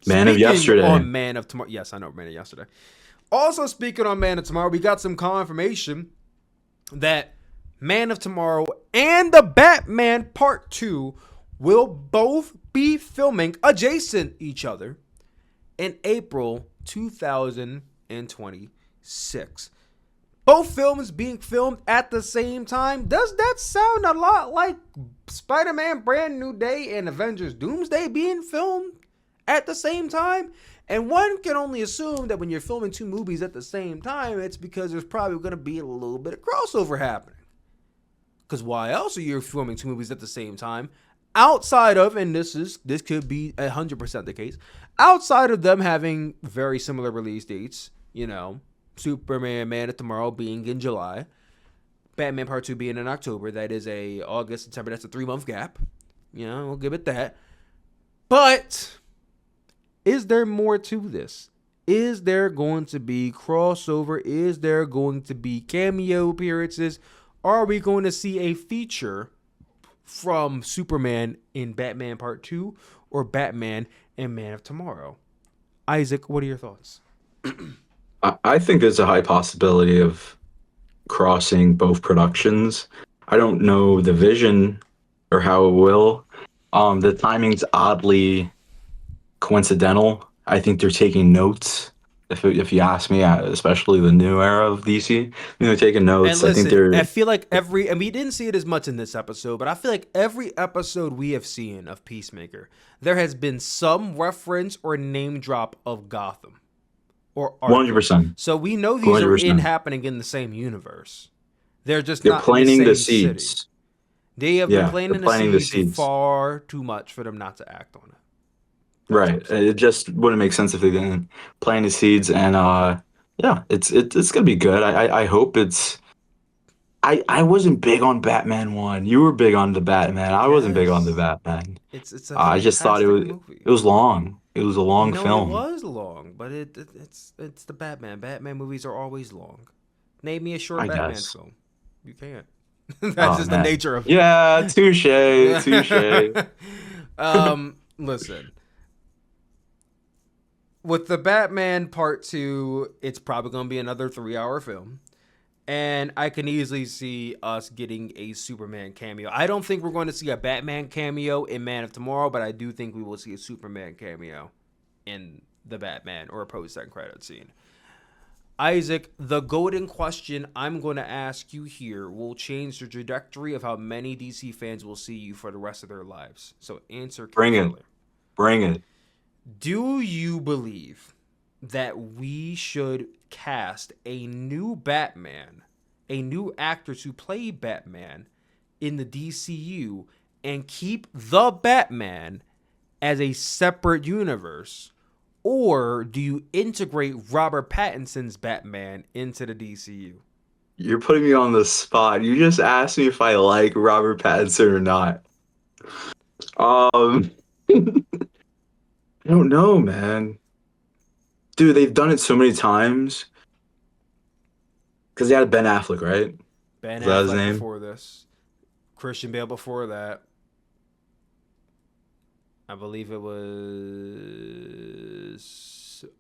Man of Yesterday. On Man of Tomorrow. Yes, I know Man of Yesterday. Also, speaking on Man of Tomorrow, we got some confirmation that Man of Tomorrow and the Batman Part 2 will both be filming adjacent each other in April 2026. Both films being filmed at the same time. Does that sound a lot like Spider-Man Brand New Day and Avengers Doomsday being filmed at the same time? And one can only assume that when you're filming two movies at the same time, it's because there's probably going to be a little bit of crossover happening. Because why else are you filming two movies at the same time? Outside of, and this could be 100% the case, outside of them having very similar release dates, you know, Superman Man of Tomorrow being in July, Batman Part 2 being in October, that is a August, September, that's a 3-month gap. You know, we'll give it that. But is there more to this? Is there going to be crossover? Is there going to be cameo appearances? Are we going to see a feature from Superman in Batman Part 2 or Batman in Man of Tomorrow? Isaac, what are your thoughts? I think there's a high possibility of crossing both productions. I don't know the vision or how it will. The timing's oddly coincidental. I think they're taking notes. If you ask me, especially the new era of DC, they're taking notes. And listen, I think they're. I feel like and we didn't see it as much in this episode, but I feel like every episode we have seen of Peacemaker, there has been some reference or name drop of Gotham. Or 100%. So we know these 100%. are happening in the same universe. They're They're not planting in the the same seeds. city. They have been planting the seeds seeds far too much for them not to act on it. Right. It just wouldn't make sense if they didn't plant the seeds. And yeah, it's gonna be good. I hope it's. I wasn't big on Batman 1. You were big on the Batman. I wasn't big on the Batman. It's a I just thought movie. it was long. It was a long film. It was long, but it's the Batman. Batman movies are always long. Name me a short Batman guess. film. You can't. That's just the nature of it. Yeah, touche. Listen. With the Batman Part 2, it's probably going to be another 3-hour film. And I can easily see us getting a Superman cameo. I don't think we're going to see a Batman cameo in Man of Tomorrow, but I do think we will see a Superman cameo in the Batman or a post-end credit scene. Isaac, the golden question I'm going to ask you here will change the trajectory of how many DC fans will see you for the rest of their lives. So answer carefully. Bring it. Do you believe that we should cast a new Batman, a new actor to play Batman in the DCU and keep the Batman as a separate universe? Or do you integrate Robert Pattinson's Batman into the DCU? You're putting me on the spot. You just asked me if I like Robert Pattinson or not. I don't know, man. Dude, they've done it so many times. Because they had Ben Affleck, right? Ben Is that his Affleck name? before this. Christian Bale before that. I believe it was.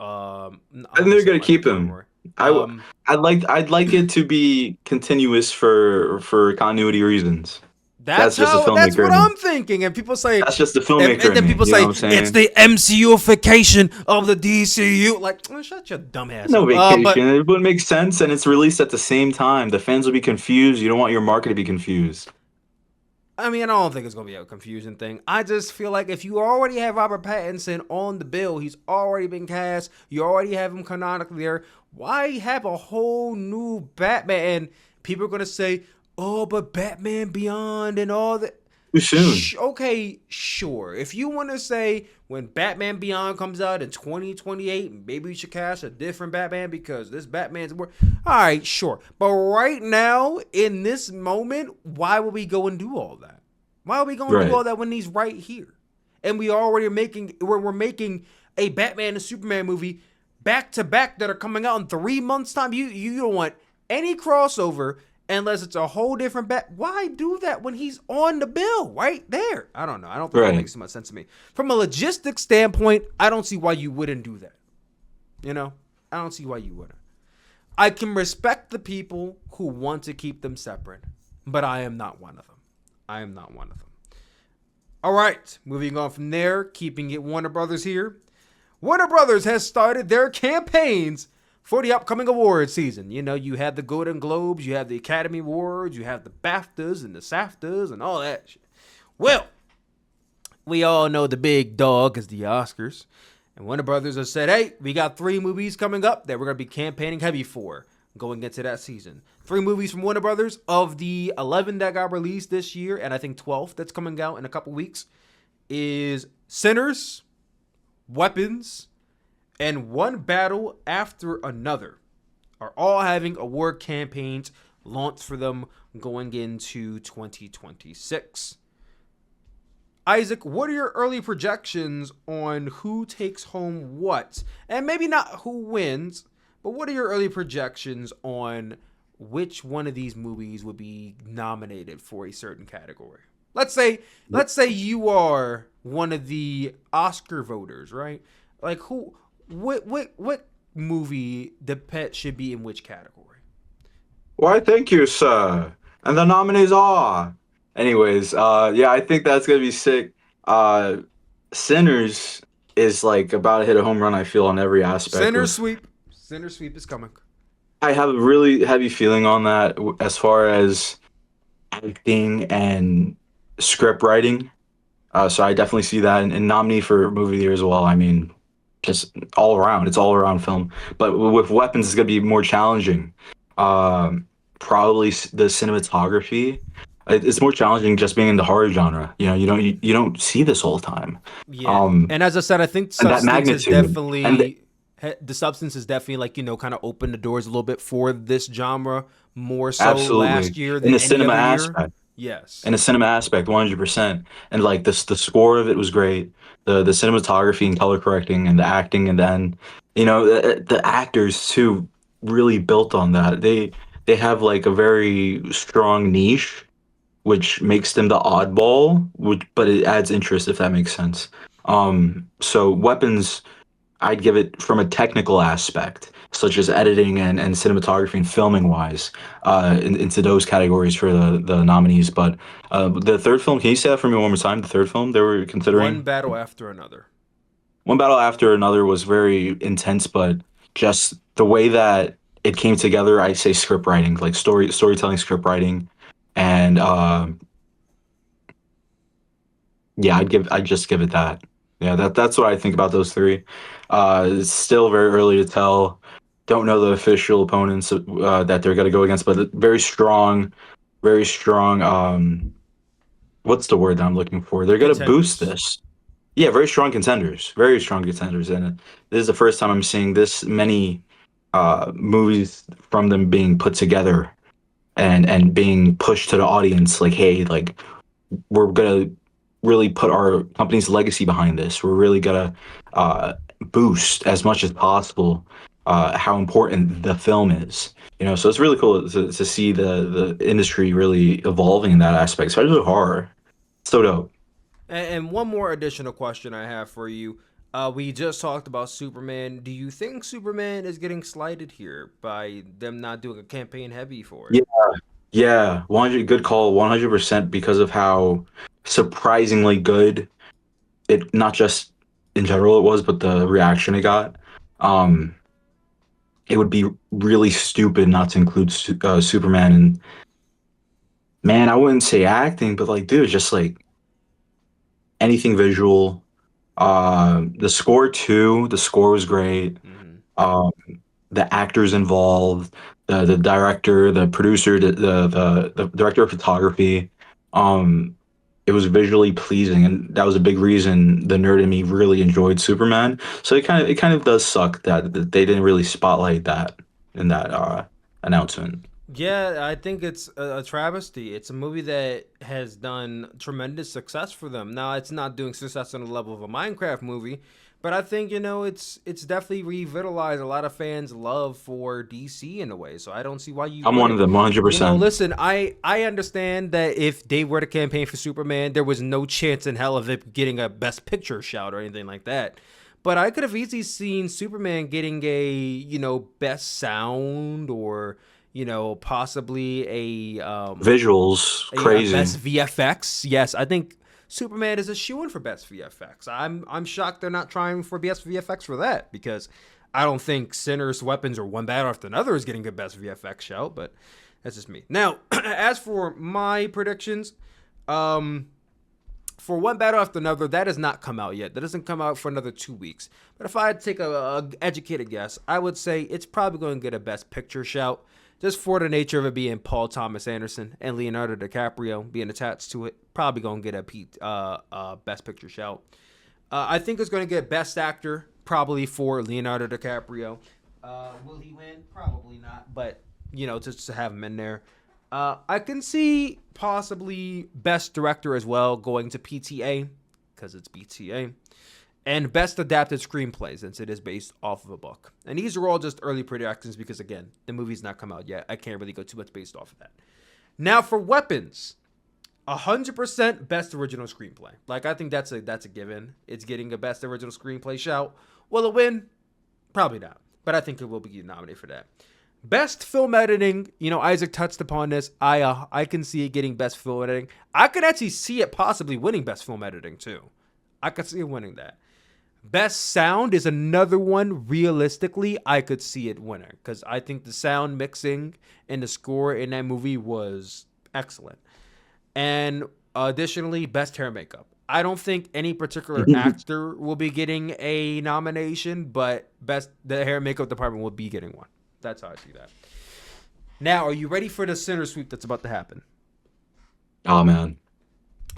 I think they're gonna keep him. I'd like it to be continuous for continuity reasons. That's just a what filmmaker. I'm thinking. And people say That's just the filmmaker. and then people you know say what I'm saying? it's the MCUification of the DCU. Like, shut your dumb ass No up. vacation. It wouldn't make sense, and it's released at the same time. The fans will be confused. You don't want your market to be confused. I mean, I don't think it's going to be a confusing thing. I just feel like if you already have Robert Pattinson on the bill, he's already been cast, you already have him canonically there, why have a whole new Batman? And people are going to say, oh, but Batman Beyond and all that. Too soon. Okay, sure. If you want to say when Batman Beyond comes out in 2028, maybe you should cast a different Batman because this Batman's more. All right, sure. But right now, in this moment, why would we go and do all that? Why are we going to do all that when he's right here? And we already are making we're making a Batman and Superman movie back to back that are coming out in 3 months' time. You don't want any crossover. Unless it's a whole different bat. Why do that when he's on the bill right there? I don't know. I don't think that makes too much sense to me. From a logistics standpoint, I don't see why you wouldn't do that. You know? I don't see why you wouldn't. I can respect the people who want to keep them separate, but I am not one of them. I am not one of them. All right. Moving on from there, keeping it Warner Brothers here. Warner Brothers has started their campaigns for the upcoming award season. You know, you have the Golden Globes, you have the Academy Awards, you have the BAFTAs and the SAFTAs and all that shit. Well, we all know the big dog is the Oscars. And Warner Brothers has said, hey, we got 3 movies coming up that we're going to be campaigning heavy for going into that season. 3 movies from Warner Brothers of the 11 that got released this year, and I think 12th that's coming out in a couple weeks, is Sinners, Weapons, and One Battle After Another are all having award campaigns launched for them going into 2026. Isaac, what are your early projections on who takes home what? And maybe not who wins, but what are your early projections on which one of these movies would be nominated for a certain category? Let's say you are one of the Oscar voters, right? Like what movie the pet should be in which category? Why, thank you, sir. And the nominees are. Anyways, yeah, I think that's gonna be sick. Sinners is like about to hit a home run, I feel, on every aspect. Sinner sweep is coming. I have a really heavy feeling on that as far as acting and script writing. So I definitely see that, and nominee for movie of the year as well. I mean, just all around. It's all around film. But with Weapons, it's gonna be more challenging. Probably the cinematography. It's more challenging just being in the horror genre. You know, you don't see this all the time. Yeah. And as I said, I think substance is definitely the substance is definitely like, you know, kind of opened the doors a little bit for this genre more so absolutely. Last year than in the any cinema other aspect. Year. Yes. In the cinema aspect, 100%. And like the score of it was great. The cinematography and color correcting and the acting, and then, you know, the actors too really built on that. They have like a very strong niche, which makes them the oddball, but it adds interest, if that makes sense. So Weapons, I'd give it from a technical aspect, such as editing and cinematography and filming wise, into those categories for the nominees. But the third film, can you say that for me one more time? The third film they were considering? One Battle After Another. One Battle After Another was very intense, but just the way that it came together, I say script writing, like storytelling, script writing, and yeah, I'd just give it that. Yeah, that's what I think about those 3. It's still very early to tell. Don't know the official opponents that they're going to go against, but very strong. What's the word that I'm looking for? They're going to boost this. Yeah, very strong contenders. Very strong contenders, and this is the first time I'm seeing this many movies from them being put together and being pushed to the audience. Like, hey, like we're gonna really put our company's legacy behind this. We're really gonna boost as much as possible how important the film is. You know, so it's really cool to see the industry really evolving in that aspect, especially horror. So dope. And one more additional question I have for you. We just talked about Superman. Do you think Superman is getting slighted here by them not doing a campaign heavy for it? Yeah, 100. Good call, 100%, because of how surprisingly good it, not just in general it was, but the reaction it got. It would be really stupid not to include Superman, and Man, I wouldn't say acting, but like, dude, just like anything visual. The score too. The score was great. Mm-hmm. Um, the actors involved, the director, the producer, the director of photography. Um, it was visually pleasing, and that was a big reason the nerd in me really enjoyed Superman. So it kind of does suck that they didn't really spotlight that in that announcement. Yeah, I think it's a travesty. It's a movie that has done tremendous success for them. Now, it's not doing success on the level of a Minecraft movie, but I think it's definitely revitalized a lot of fans' love for DC in a way. So I don't see why you I'm one of wouldn't. them, 100%. Listen, I understand that if they were to campaign for Superman, there was no chance in hell of it getting a Best Picture shout or anything like that. But I could have easily seen Superman getting a, best sound or, possibly Visuals, a crazy. best VFX. Yes, I think Superman is a shoo-in for best VFX. I'm shocked they're not trying for best VFX for that, because I don't think Sinner's Weapons or One Battle After Another is getting a best VFX shout, but that's just me. Now, as for my predictions, for One Battle After Another, that has not come out yet. That doesn't come out for another 2 weeks. But if I had to take a educated guess, I would say it's probably going to get a Best Picture shout, just for the nature of it being Paul Thomas Anderson and Leonardo DiCaprio being attached to it. Probably going to get a Best Picture shout. I think it's going to get Best Actor, probably for Leonardo DiCaprio. Will he win? Probably not, but, just to have him in there. I can see possibly Best Director as well going to PTA, because it's BTA, and Best Adapted Screenplay, since it is based off of a book. And these are all just early predictions because, again, the movie's not come out yet. I can't really go too much based off of that. Now for weapons, 100% Best Original Screenplay. Like, I think that's a given. It's getting a Best Original Screenplay shout. Will it win? Probably not, but I think it will be nominated for that. Best film editing, Isaac touched upon this. I can see it getting best film editing. I could actually see it possibly winning best film editing too. I could see it winning that. Best sound is another one. Realistically, I could see it winning, because I think the sound mixing and the score in that movie was excellent. And additionally, best hair and makeup. I don't think any particular actor will be getting a nomination, but the hair and makeup department will be getting one. That's how I see that. Now, are you ready for the center sweep that's about to happen? Oh man.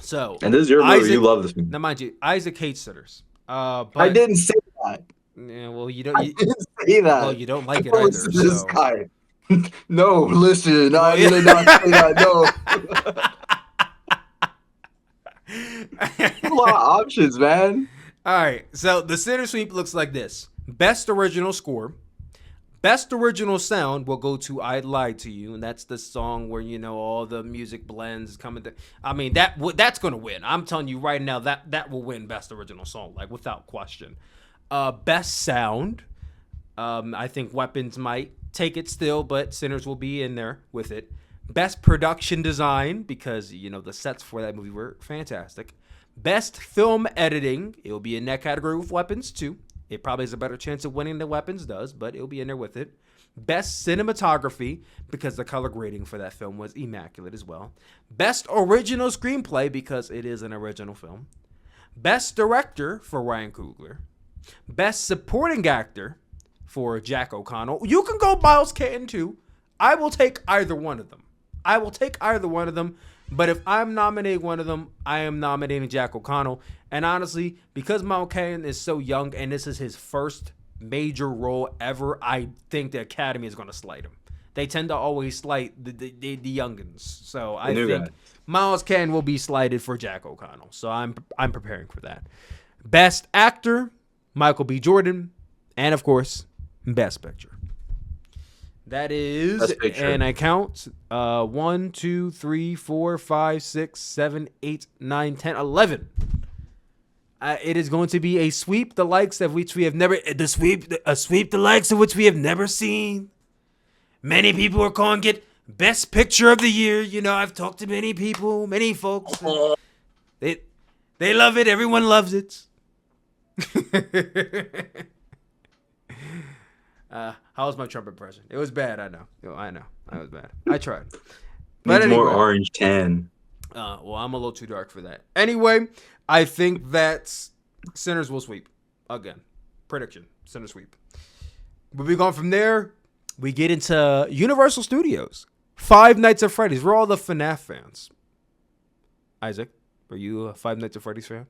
So, And this is your movie. You love this movie. Now, mind you, Isaac hates sinners. But, I didn't say that. Yeah, well, you don't. I didn't say that. Well, you don't like it Don't either. listen to this So. guy. No, listen. I did not say that. No. A lot of options, man. All right. So the center sweep looks like this: Best Original Score. Best Original Sound will go to "I Lied to You," and that's the song where all the music blends coming. I mean that's gonna win. I'm telling you right now that will win Best Original Song, like without question. Best Sound, I think Weapons might take it still, but Sinners will be in there with it. Best Production Design, because the sets for that movie were fantastic. Best Film Editing, it will be in that category with Weapons too. It probably has a better chance of winning than Weapons does, but it'll be in there with it. Best Cinematography, because the color grading for that film was immaculate as well. Best Original Screenplay, because it is an original film. Best Director for Ryan Coogler. Best Supporting Actor for Jack O'Connell. You can go Miles Caton too. I will take either one of them. But if I'm nominating one of them, I am nominating Jack O'Connell. And honestly, because Miles Caton is so young and this is his first major role ever, I think the Academy is going to slight him. They tend to always slight the youngins. So I think Miles Caton will be slighted for Jack O'Connell. So I'm preparing for that. Best Actor, Michael B. Jordan. And of course, Best Picture. That is, and I count 1, 2, 3, 4, 5, 6, 7, 8, 9, 10, 11. It is going to be a sweep the likes of which we have never the likes of which we have never seen. Many people are calling it Best Picture of the Year. I've talked to many people, many folks. They love it. Everyone loves it. How was my Trump impression? It was bad, I know. I was bad. I tried. But Needs more anyway. orange tan. Well, I'm a little too dark for that. Anyway, I think that Sinners will sweep again. Prediction: Sinners sweep. But we going from there. We get into Universal Studios. Five Nights at Freddy's. We're all the FNAF fans. Isaac, are you a Five Nights at Freddy's fan?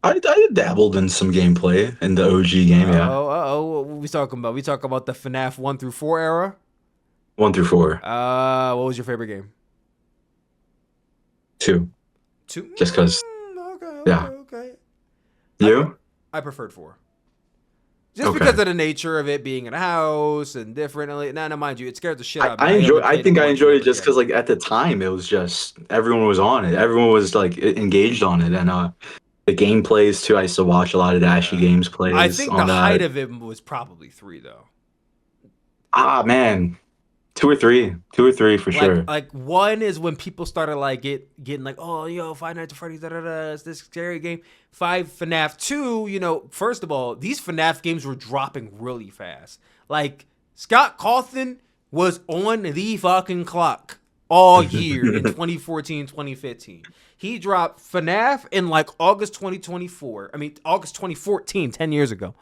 I dabbled in some gameplay in the OG game, yeah. What we talking about? We talking about the FNAF 1 through 4 era? 1 through 4. What was your favorite game? 2. 2? Just because. Yeah. Okay. You? I preferred 4. Just because of the nature of it being in a house and different. Now, mind you, it scared the shit out of me. I think I enjoyed it just because, like, at the time, it was just everyone was on it. Everyone was like engaged on it, and the gameplays too. I used to watch a lot of Dashy Games plays. I think the height of it was probably 3, though. Ah, man. 2 or 3 for sure. Like 1 is when people started like getting like, oh, yo, Five Nights at Freddy's, it's this scary game. 5 FNAF 2, first of all, these FNAF games were dropping really fast. Like Scott Cawthon was on the fucking clock all year in 2014, 2015. He dropped FNAF in like August 2024. I mean, August 2014, 10 years ago.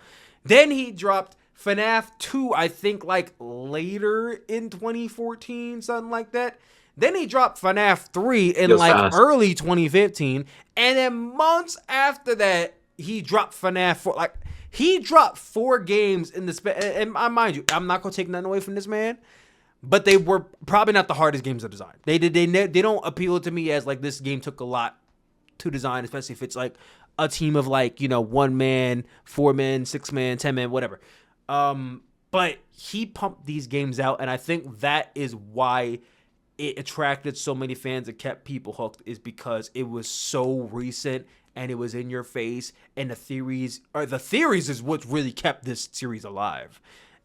Then he dropped FNAF 2, I think, like, later in 2014, something like that. Then he dropped FNAF 3 in, early 2015. And then months after that, he dropped FNAF 4. Like, he dropped 4 games in the... And mind you, I'm not going to take nothing away from this man. But they were probably not the hardest games to design. They don't appeal to me as, like, this game took a lot to design, especially if it's, like, a team of, like, 1 man, 4 men, 6 man, 10 men, whatever. But he pumped these games out, and I think that is why it attracted so many fans and kept people hooked, is because it was so recent and it was in your face, and the theories is what really kept this series alive.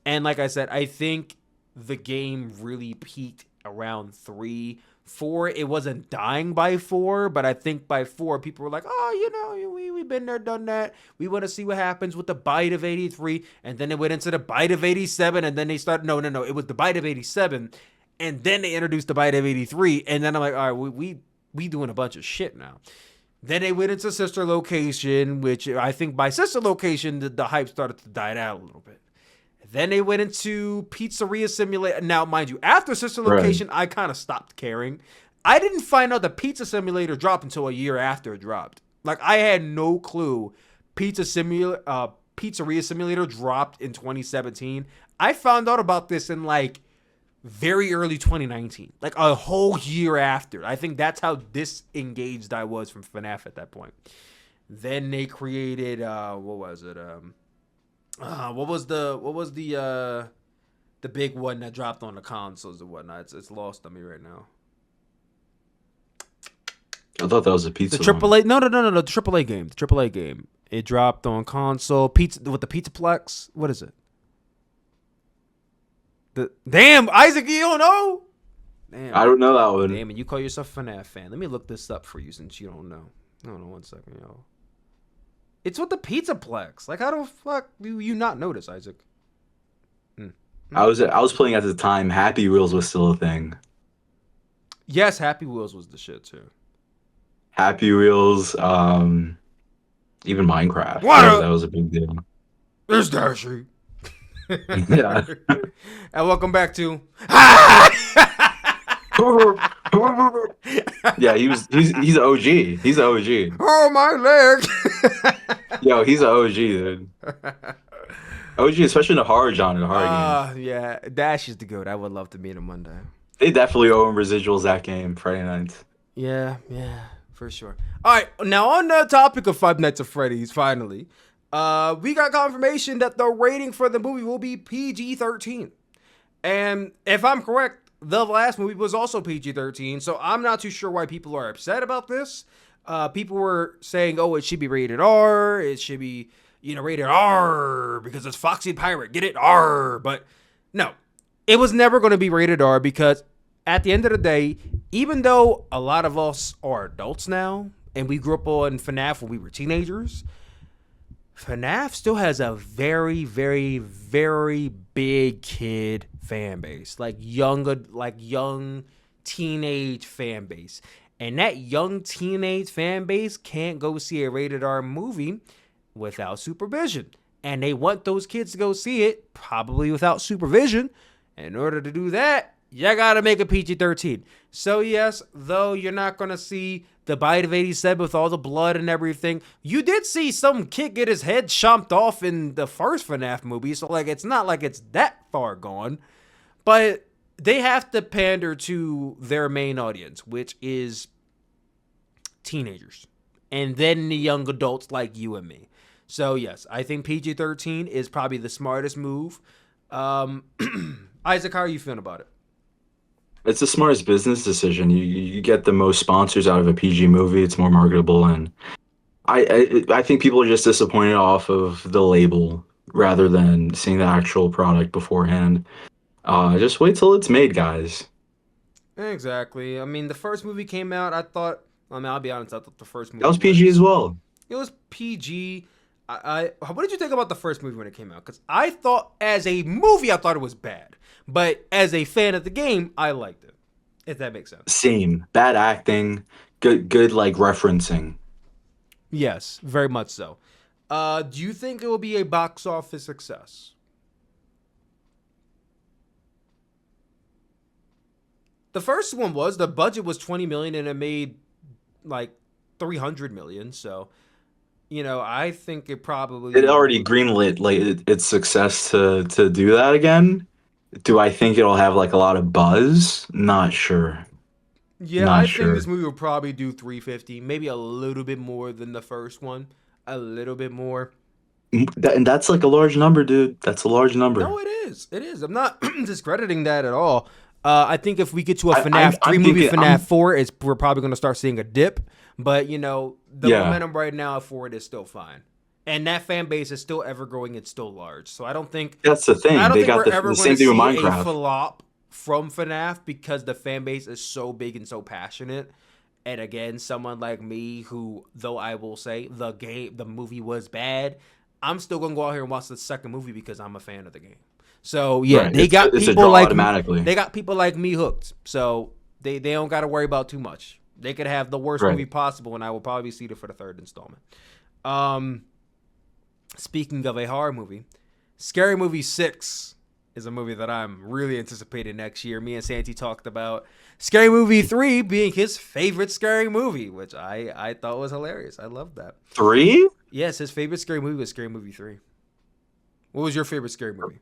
And like I said, I think the game really peaked around 3. 4, it wasn't dying by 4, but I think by 4 people were like, oh, we've been there, done that. We want to see what happens with the Bite of 83, and then they went into the Bite of 87, and then they started, no, it was the Bite of 87, and then they introduced the Bite of 83, and then I'm like, all right, we doing a bunch of shit now. Then they went into Sister Location, which I think by Sister Location, the hype started to die down a little bit. Then they went into Pizzeria Simulator. Now, mind you, after Sister Location, I kind of stopped caring. I didn't find out the Pizza Simulator dropped until a year after it dropped. Like, I had no clue Pizzeria Simulator dropped in 2017. I found out about this in, like, very early 2019. Like, a whole year after. I think that's how disengaged I was from FNAF at that point. Then they created, what was it? What was the big one that dropped on the consoles and whatnot? It's lost on me right now. I thought that was a pizza. The AAA, no, the AAA game. The AAA game. It dropped on console. Pizza with the Pizzaplex. What is it? Damn, Isaac, you don't know? Damn, I don't know that one. Damn, and you call yourself a FNAF fan. Let me look this up for you since you don't know. Hold on 1 second, yo. It's with the Pizzaplex. Like, how the fuck do you not notice, Isaac? I was playing at the time. Happy Wheels was still a thing. Yes, Happy Wheels was the shit too. Happy Wheels, even Minecraft. That was a big deal. There's Dashy. Yeah. And welcome back to. Yeah, he's an OG. He's an OG. Oh, my leg. Yo, he's an OG, dude. OG, especially in the horror genre, game. Yeah, Dash is the goat. I would love to meet him one day. They definitely owe him residuals that game, Friday nights. Yeah, for sure. All right, now on the topic of Five Nights at Freddy's, finally, we got confirmation that the rating for the movie will be PG-13. And if I'm correct, the last movie was also PG-13, so I'm not too sure why people are upset about this. People were saying, oh, it should be rated R. It should be, rated R because it's Foxy Pirate. Get it? R. But no, it was never going to be rated R because at the end of the day, even though a lot of us are adults now and we grew up on FNAF when we were teenagers, FNAF still has a very, very, very big kid fan base. Like young teenage fan base. And that young teenage fan base can't go see a rated R movie without supervision. And they want those kids to go see it, probably without supervision. In order to do that, you gotta make a PG-13. So yes, though you're not gonna see the Bite of 87 with all the blood and everything, you did see some kid get his head chomped off in the first FNAF movie. So like, it's not like it's that far gone. But they have to pander to their main audience, which is teenagers. And then the young adults like you and me. So yes, I think PG-13 is probably the smartest move. Isaac, how are you feeling about it? It's the smartest business decision. You get the most sponsors out of a PG movie. It's more marketable, and I think people are just disappointed off of the label rather than seeing the actual product beforehand. Just wait till it's made, guys. Exactly. I mean, the first movie came out, I'll be honest, I thought the first movie That was PG as well. It was PG. What did you think about the first movie when it came out? Because I thought, as a movie, I thought it was bad. But as a fan of the game, I liked it. If that makes sense. Same. Bad acting. Good like referencing. Yes, very much so. Do you think it will be a box office success? The first one was, the budget was $20 million and it made like $300 million. So, you know, I think it probably... It already greenlit like its success to do that again. Do I think it'll have like a lot of buzz? Not sure. Yeah, I think this movie will probably do 350, maybe a little bit more than the first one. A little bit more. And that's like a large number, dude. That's a large number. No, it is. It is. I'm not discrediting that at all. I think if we get to a FNAF 3 movie, FNAF 4, we're probably going to start seeing a dip. But, you know, the momentum right now for it is still fine. And that fan base is still ever growing. It's still large. So I don't think... That's the thing. They got the same thing with Minecraft. A flop from FNAF because the fan base is so big and so passionate. And again, someone like me who, though I will say the movie was bad, I'm still going to go out here and watch the second movie because I'm a fan of the game. So yeah, right. They got people like they got people like me hooked. So they don't got to worry about too much. They could have the worst movie possible, and I will probably be seated for the third installment. Speaking of a horror movie, Scary Movie 6 is a movie that I'm really anticipating next year. Me and Santi talked about Scary Movie 3 being his favorite scary movie, which I thought was hilarious. I loved that. 3? Yes, his favorite scary movie was Scary Movie 3. What was your favorite scary movie?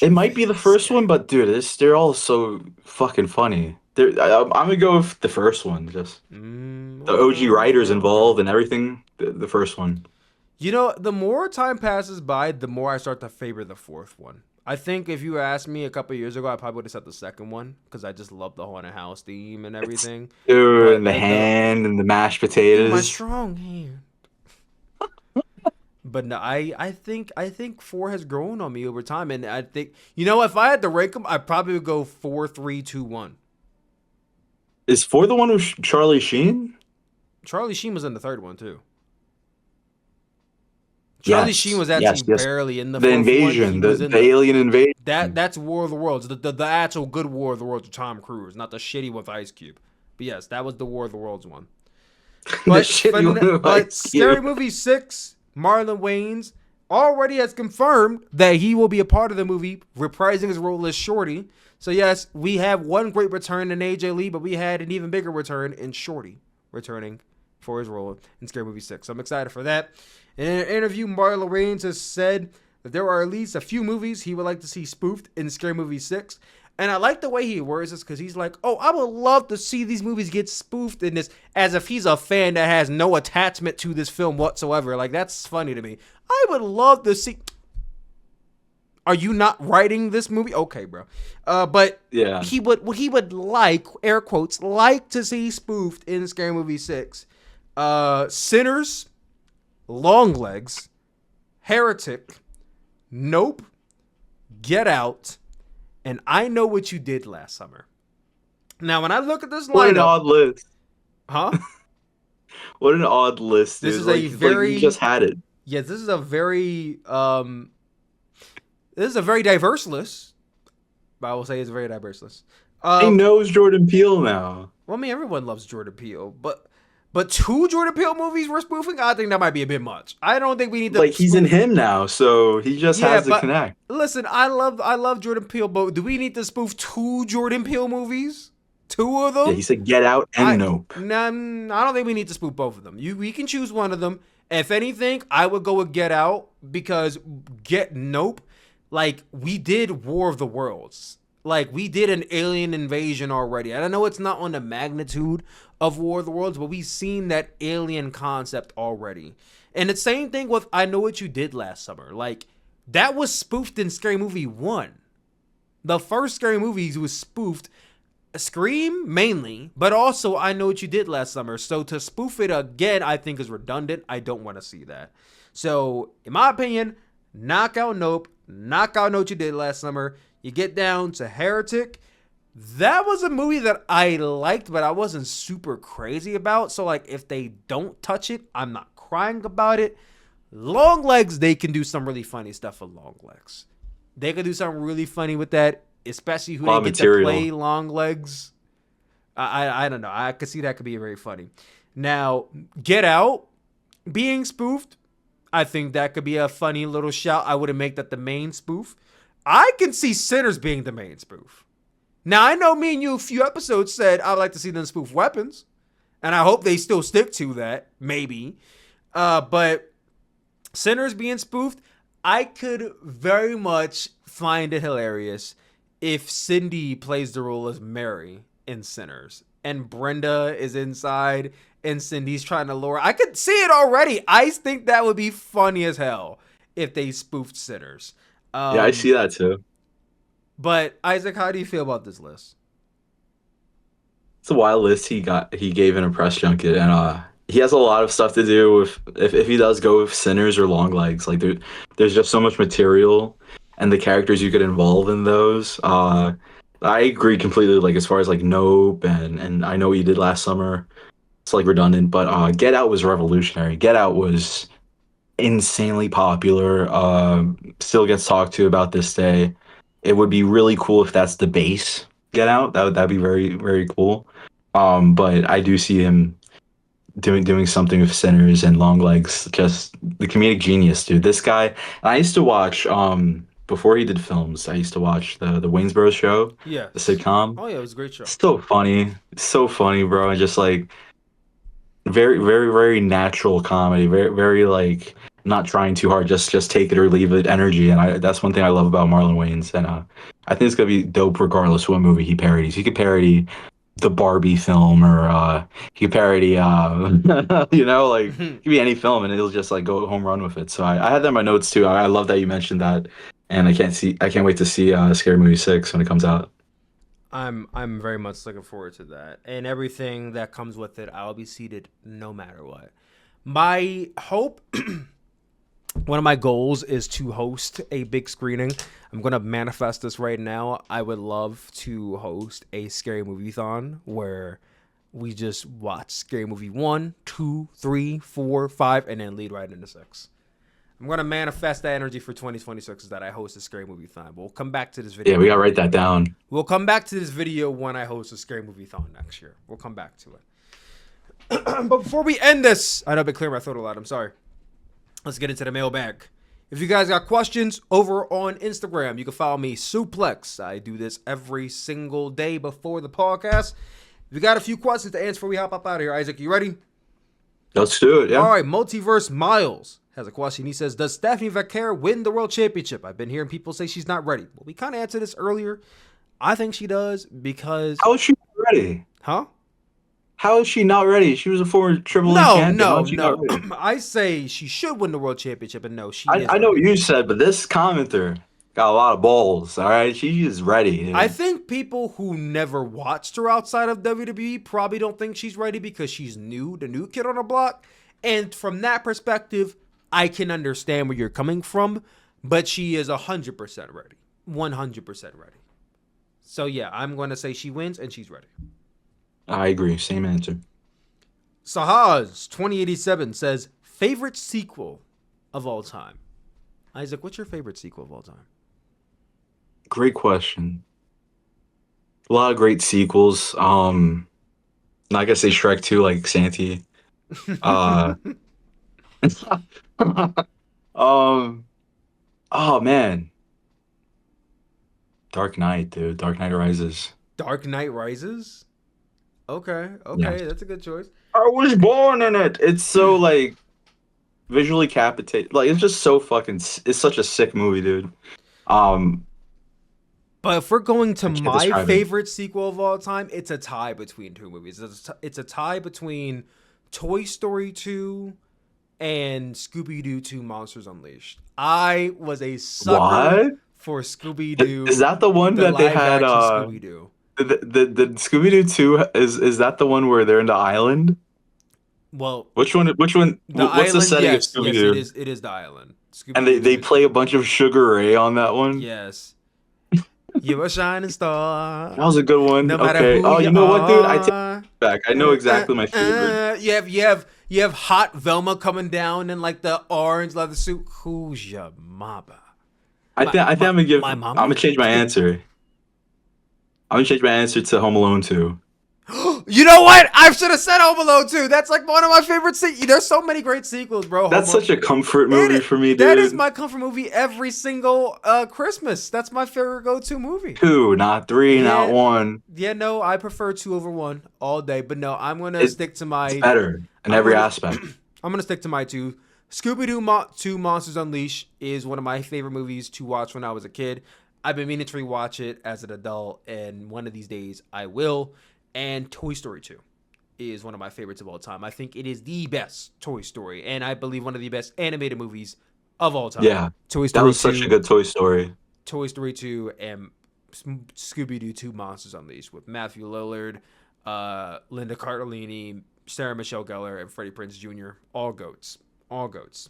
It might be the first one, but dude, they're all so fucking funny. I'm gonna go with the first one. Just the OG writers involved and everything. The first one. You know, the more time passes by, the more I start to favor the fourth one. I think if you asked me a couple years ago, I probably would have said the second one because I just love the haunted house theme and everything. Dude, and the hand and the mashed potatoes. My strong hand. But no, I think 4 has grown on me over time, and I think, you know, if I had to rank them, I probably would go 4, 3, 2, 1. Is 4 the one with Charlie Sheen? Charlie Sheen was in the third one too. Charlie Sheen was actually barely in the fourth invasion, one. the alien invasion. That's War of the Worlds, the actual good War of the Worlds with Tom Cruise, not the shitty one with Ice Cube. But yes, that was the War of the Worlds one. But Scary Movie 6. Marlon Wayans already has confirmed that he will be a part of the movie, reprising his role as Shorty. So yes, we have one great return in AJ Lee, but we had an even bigger return in Shorty, returning for his role in Scary Movie 6. So I'm excited for that. In an interview, Marlon Wayans has said that there are at least a few movies he would like to see spoofed in Scary Movie 6. And I like the way he words this because he's like, oh, I would love to see these movies get spoofed in this, as if he's a fan that has no attachment to this film whatsoever. Like, that's funny to me. I would love to see... Are you not writing this movie? Okay, bro. But yeah, he would like, air quotes, like to see spoofed in Scary Movie 6. Sinners, Longlegs, Heretic, Nope, Get Out, and I Know What You Did Last Summer. Now, when I look at this lineup... What an odd list. Huh? What an odd list, dude. This is a very... you just had it. Yeah, this is a very... This is a very diverse list. I will say it's a very diverse list. He knows Jordan Peele now. Well, I mean, everyone loves Jordan Peele, but two Jordan Peele movies we're spoofing, I think that might be a bit much. I don't think we need to. Like he's in him now, so he just Yeah, has to but connect. listen, I love Jordan Peele, but do we need to spoof two Jordan Peele movies? Two of them? Yeah, he said Get Out and Nope. Nah, I don't think we need to spoof both of them. We can choose one of them. If anything, I would go with Get Out because Nope. Like we did War of the Worlds. Like we did an alien invasion already. And I know it's not on the magnitude of War of the Worlds, but we've seen that alien concept already. And the same thing with I Know What You Did Last Summer. Like that was spoofed in Scary Movie 1. The first Scary Movie was spoofed. Scream mainly, but also I Know What You Did Last Summer. So to spoof it again, I think is redundant. I don't want to see that. So in my opinion, knock out Nope, knock out Know What You Did Last Summer. You get down to Heretic. That was a movie that I liked, but I wasn't super crazy about. So like if they don't touch it, I'm not crying about it. Long Legs, they can do some really funny stuff with Long Legs. They could do something really funny with that. Especially who they get to play Long Legs. I don't know. I could see that could be very funny. Now, Get Out being spoofed, I think that could be a funny little shout. I wouldn't make that the main spoof. I can see Sinners being the main spoof. Now, I know me and you a few episodes said I would like to see them spoof weapons. And I hope they still stick to that, maybe. But Sinners being spoofed, I could very much find it hilarious if Cindy plays the role as Mary in Sinners and Brenda is inside and Cindy's trying to lure. I could see it already. I think that would be funny as hell if they spoofed Sinners. Yeah, I see that too. But Isaac, how do you feel about this list? It's a wild list he gave in a press junket, and he has a lot of stuff to do with if he does go with Sinners or Long Legs. Like there's just so much material and the characters you could involve in those. I agree completely. Like as far as like Nope and I Know What You Did Last Summer, it's like redundant. But Get Out was revolutionary. Get Out was insanely popular. Still gets talked to about this day. It would be really cool if that's the base. Get Out. That'd be very very cool. But I do see him doing something with Sinners and Long Legs. Just the comedic genius, dude. This guy. And I used to watch before he did films. I used to watch the Waynesboro Show. Yeah. The sitcom. Oh yeah, it was a great show. So funny. It's so funny, bro. And just like very very very natural comedy. Very very like not trying too hard. Just take it or leave it energy. And that's one thing I love about Marlon Wayans. And I think it's gonna be dope regardless of what movie he parodies. He could parody the Barbie film or he could parody you know, like it could be any film and it'll just like go home run with it. So I had that in my notes too. I love that you mentioned that, and I can't wait to see Scary Movie 6 when it comes out. I'm very much looking forward to that, and everything that comes with it. I'll be seated no matter what. My hope, one of my goals is to host a big screening. I'm gonna manifest this right now. I would love to host a Scary Movie-thon where we just watch Scary Movie 1, 2, 3, 4, 5, and then lead right into 6. I'm gonna manifest that energy for 2026 is that I host a Scary Movie-thon. We'll come back to this video. Yeah, we gotta write that down. We'll come back to this video when I host a Scary Movie-thon next year. We'll come back to it. But before we end this, I know I've been clearing my throat a lot. I'm sorry. Let's get into the mailbag. If you guys got questions over on Instagram, you can follow me, Suplex. I do this every single day before the podcast. If you got a few questions to answer before we hop up out of here, Isaac, you ready? Let's do it, yeah. All right, Multiverse Miles has a question. He says, does Stephanie Vaquer win the World Championship? I've been hearing people say she's not ready. Well, we kind of answered this earlier. I think she does because... How is she ready? Huh? How is she not ready? She was a former Triple A champion. No. I say she should win the World Championship, and no, she is I know what you said, but this commenter got a lot of balls, all right? She is ready. I think people who never watched her outside of WWE probably don't think she's ready because she's new, the new kid on the block. And from that perspective, I can understand where you're coming from, but she is 100% ready. 100% ready. So, yeah, I'm going to say she wins, and she's ready. I agree. Same answer. Sahaz 2087 says, favorite sequel of all time. Isaac, what's your favorite sequel of all time? Great question. A lot of great sequels. Not gonna say Shrek 2 like Santi. Uh, um, oh man, Dark Knight, dude. Dark Knight Rises. Dark Knight Rises. Okay, Yes. okay, that's a good choice. I was born in it. It's so like visually captivating. Like it's just so fucking. It's such a sick movie, dude. Um, But if we're going to I can't my describe it. favorite sequel of all time, it's a tie between two movies. It's a tie between Toy Story 2 and Scooby Doo 2 Monsters Unleashed. I was a sucker What? for Scooby Doo, Is that the one the that they live had? action Scooby Doo. The Scooby Doo 2 is that the one where they're in the island? Well, Which one? Which one? the What's the island, setting of yes, Scooby yes, it Doo? is. It is the island. And Scooby they Doo. play a bunch of Sugar Ray on that one. Yes, you're a shining star. That was a good one. No matter Okay. who Oh, you you know what, dude? I take are. it back. I know exactly my favorite. You have hot Velma coming down in like the orange leather suit. Who's your mama? I think I'm gonna give. my I'm mama? gonna change my answer. I'm gonna change my answer to Home Alone 2. You know what? I should have said Home Alone too. That's like one of my favorite sequels. There's so many great sequels, bro. That's Home such a comfort Alone- movie for me, dude. That is my comfort movie every single Christmas. That's my favorite go-to movie. 2, not 3, not Yeah. 1. Yeah, no, I prefer 2 over 1 all day. But no, I'm gonna It- stick to It's my. better in I'm every gonna- aspect. I'm gonna stick to my 2. Scooby Doo 2 Monsters Unleashed is one of my favorite movies to watch when I was a kid. I've been meaning to rewatch it as an adult, and one of these days I will. And Toy Story 2 is one of my favorites of all time. I think it is the best Toy Story, and I believe one of the best animated movies of all time. Yeah, Toy that Story was 2, such a good Toy Story. Toy Story 2, and Scooby Doo 2 Monsters Unleashed with Matthew Lillard, Linda Cardellini, Sarah Michelle Gellar, and Freddie Prinze Jr. All goats. All goats.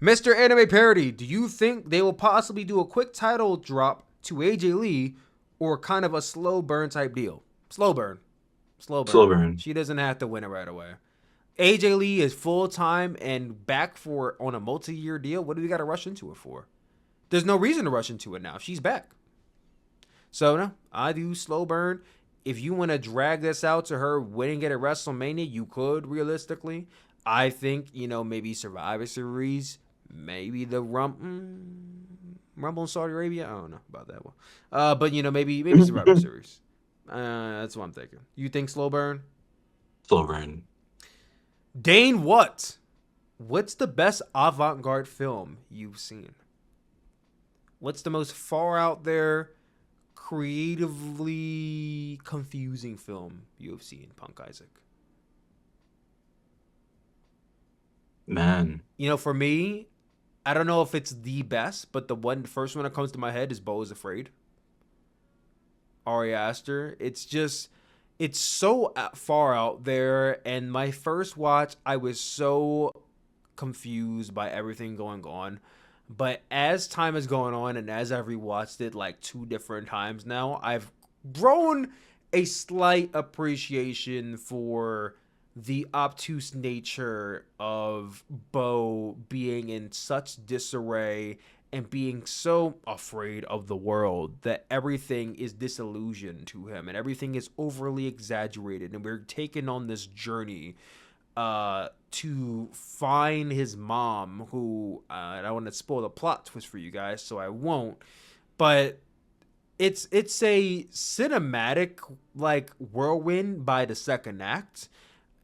Mr. Anime Parody, do you think they will possibly do a quick title drop to AJ Lee or kind of a slow burn type deal? Slow burn. Slow burn. Slow burn. She doesn't have to win it right away. AJ Lee is full time and back for on a multi-year deal. What do we got to rush into it for? There's no reason to rush into it now. She's back. So no, I do slow burn. If you want to drag this out to her winning it at WrestleMania, you could realistically. I think, maybe Survivor Series, maybe the Rumble in Saudi Arabia. I don't know about that one. But maybe Survivor Series. That's what I'm thinking. You think slow burn? Slow burn. Dane, what's the best avant-garde film you've seen? What's the most far out there, creatively confusing film you have seen, Punk Isaac? Man. For me, I don't know if it's the best, but the first one that comes to my head is Beau is Afraid. Ari Aster. It's so far out there, and my first watch, I was so confused by everything going on. But as time has gone on, and as I've rewatched it like 2 different times now, I've grown a slight appreciation for the obtuse nature of Beau being in such disarray and being so afraid of the world that everything is disillusioned to him and everything is overly exaggerated, and we're taken on this journey to find his mom, who I don't want to spoil the plot twist for you guys, so I won't. But it's a cinematic like whirlwind by the second act.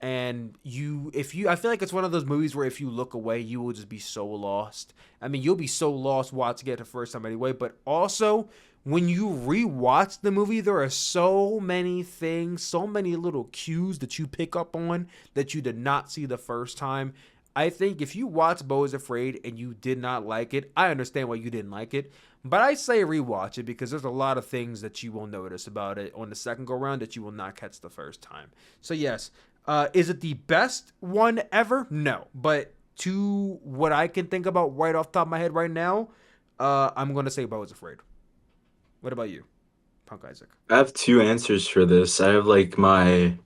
And I feel like it's one of those movies where if you look away, you will just be so lost. I mean, you'll be so lost watching it the first time anyway. But also, when you rewatch the movie, there are so many things, so many little cues that you pick up on that you did not see the first time. I think if you watch Beau is Afraid and you did not like it, I understand why you didn't like it. But I say rewatch it because there's a lot of things that you will notice about it on the second go round that you will not catch the first time. So yes. Is it the best one ever? No. But to what I can think about right off the top of my head right now, I'm going to say Beau is Afraid. What about you, Punk Isaac? I have 2 answers for this. I have like my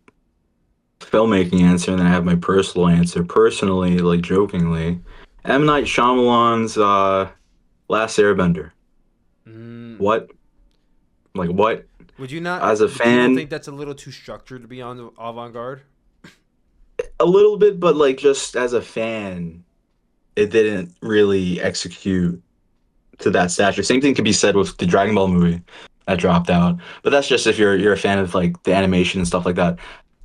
filmmaking answer, and then I have my personal answer. Personally, like jokingly, M. Night Shyamalan's Last Airbender. What? Like what? Would you not? As a But you don't fan, think that's a little too structured to be on the avant-garde? a little bit, but like just as a fan, it didn't really execute to that stature. Same thing could be said with the Dragon Ball movie that dropped out. But that's just if you're a fan of like the animation and stuff like that.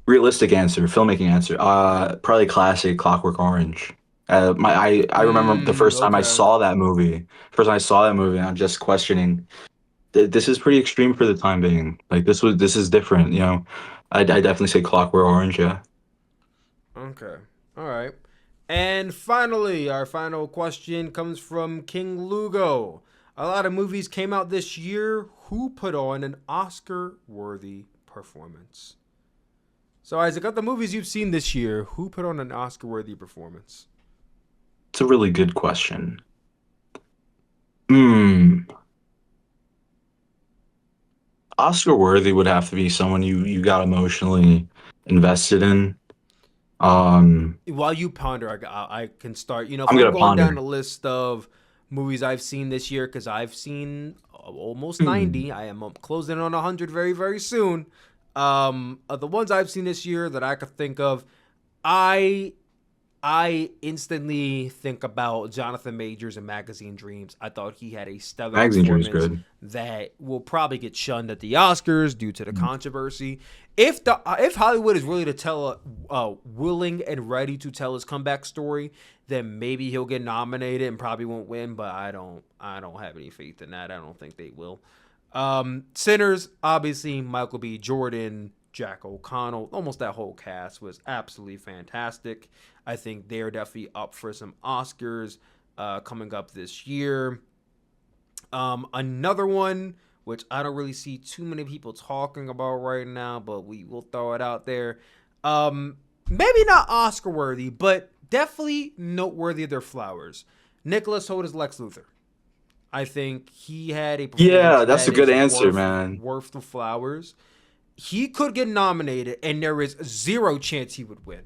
Realistic answer, filmmaking answer. Probably classic Clockwork Orange. I remember the first time I Okay. saw that movie. First time I saw that movie, and I'm just questioning. This is pretty extreme for the time being. Like this is different. You know, I definitely say Clockwork Orange. Yeah. Okay. All right. And finally, our final question comes from King Lugo. A lot of movies came out this year. Who put on an Oscar-worthy performance? So, Isaac, of the movies you've seen this year, who put on an Oscar-worthy performance? It's a really good question. Hmm. Oscar worthy would have to be someone you got emotionally invested in. While you ponder, I can start. You know, if I'm I'm gonna going down ponder. the list of movies I've seen this year, because I've seen almost Hmm. 90. I am closing on 100 very, very soon. Of the ones I've seen this year that I could think of, I I instantly think about Jonathan Majors and Magazine Dreams. I thought he had a stellar Magazine Dream's performance good. that will probably get shunned at the Oscars due to the controversy. If Hollywood is really to tell willing and ready to tell his comeback story, then maybe he'll get nominated and probably won't win. But I don't have any faith in that. I don't think they will. Sinners, obviously, Michael B. Jordan, Jack O'Connell, almost that whole cast was absolutely fantastic. I think they're definitely up for some Oscars coming up this year. Another one, which I don't really see too many people talking about right now, but we will throw it out there. Maybe not Oscar worthy, but definitely noteworthy of their flowers. Nicholas Hoult as Lex Luthor. I think he had a performance Yeah, that's a that good is answer, worth man. worth the flowers. He could get nominated, and there is zero chance he would win.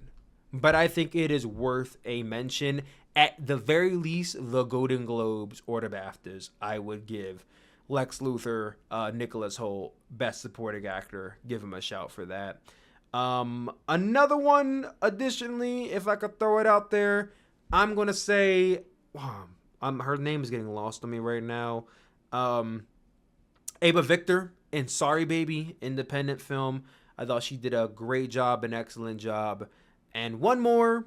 But I think it is worth a mention. At the very least, the Golden Globes or the BAFTAs, I would give Lex Luthor, Nicholas Hoult, Best Supporting Actor. Give him a shout for that. Another one, additionally, if I could throw it out there, I'm going to say, her name is getting lost on me right now. Ava Victor in Sorry Baby, independent film. I thought she did a great job, an excellent job. And one more,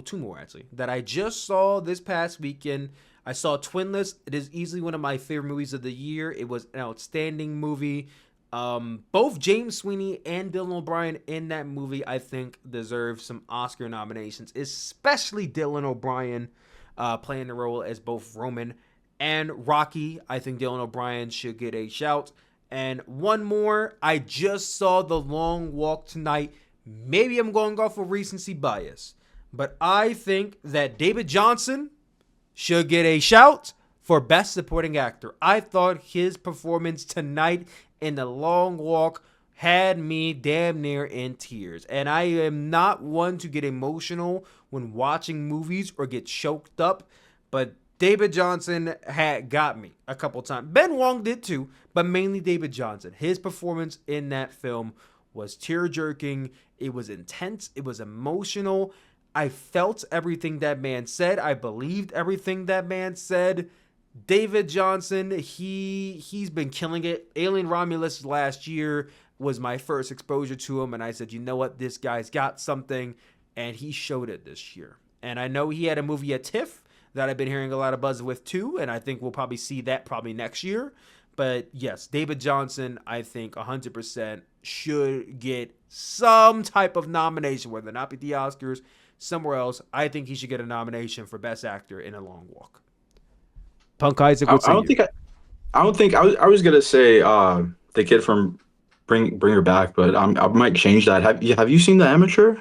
two more actually, that I just saw this past weekend. I saw Twinless. It is easily one of my favorite movies of the year. It was an outstanding movie. Both James Sweeney and Dylan O'Brien in that movie, I think, deserve some Oscar nominations, especially Dylan O'Brien playing the role as both Roman and Rocky. I think Dylan O'Brien should get a shout. And one more, I just saw The Long Walk Tonight. Maybe I'm going off of recency bias, but I think that David Johnson should get a shout for Best Supporting Actor. I thought his performance tonight in The Long Walk had me damn near in tears. And I am not one to get emotional when watching movies or get choked up, but David Johnson had got me a couple times. Ben Wong did too, but mainly David Johnson. His performance in that film was tear-jerking. It was intense. It was emotional. I felt everything that man said. I believed everything that man said. David Johnson, he's been killing it. Alien Romulus last year was my first exposure to him, and I said, you know what, this guy's got something, and he showed it this year. And I know he had a movie at TIFF that I've been hearing a lot of buzz with too, and I think we'll probably see that probably next year. But yes, David Johnson, I think 100% should get some type of nomination, whether it not be the Oscars, somewhere else. I think he should get a nomination for Best Actor in A Long Walk. Punk Isaac, what I say don't you? think I don't think I was gonna say the kid from Bring Her Back, but I might change that. Have you seen The Amateur?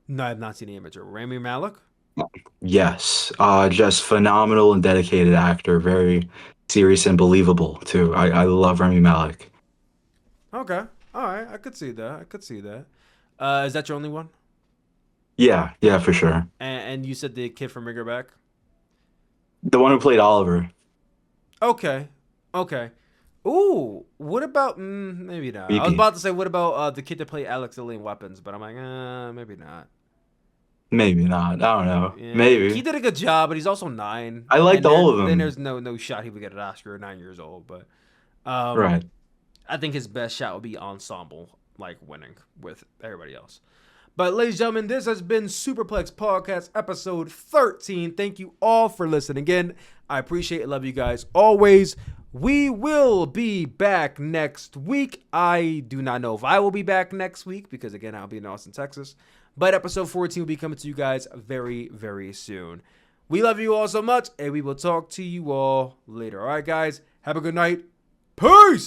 No, I have not seen the amateur. Rami Malek? Yes. Just phenomenal and dedicated actor. Very serious and believable too. I love Rami Malek. Okay. All right. I could see that. I could see that. Is that your only one? Yeah, yeah, for sure. And you said the kid from Riggerback? The one who played Oliver. Okay. Okay. Ooh, what about maybe not? I was about to say what about the kid that played Alex Alien Weapons, but I'm like, maybe not. Maybe not. I don't know. Yeah, Maybe. he did a good job, but he's also 9. I liked all of them. Then there's no shot he would get an Oscar at 9 years old. But Right. I think his best shot would be ensemble, like winning with everybody else. But ladies and gentlemen, this has been Superplex Podcast episode 13. Thank you all for listening again. I appreciate it. Love you guys always. We will be back next week. I do not know if I will be back next week because, again, I'll be in Austin, Texas. But episode 14 will be coming to you guys very, very soon. We love you all so much, and we will talk to you all later. All right, guys. Have a good night. Peace!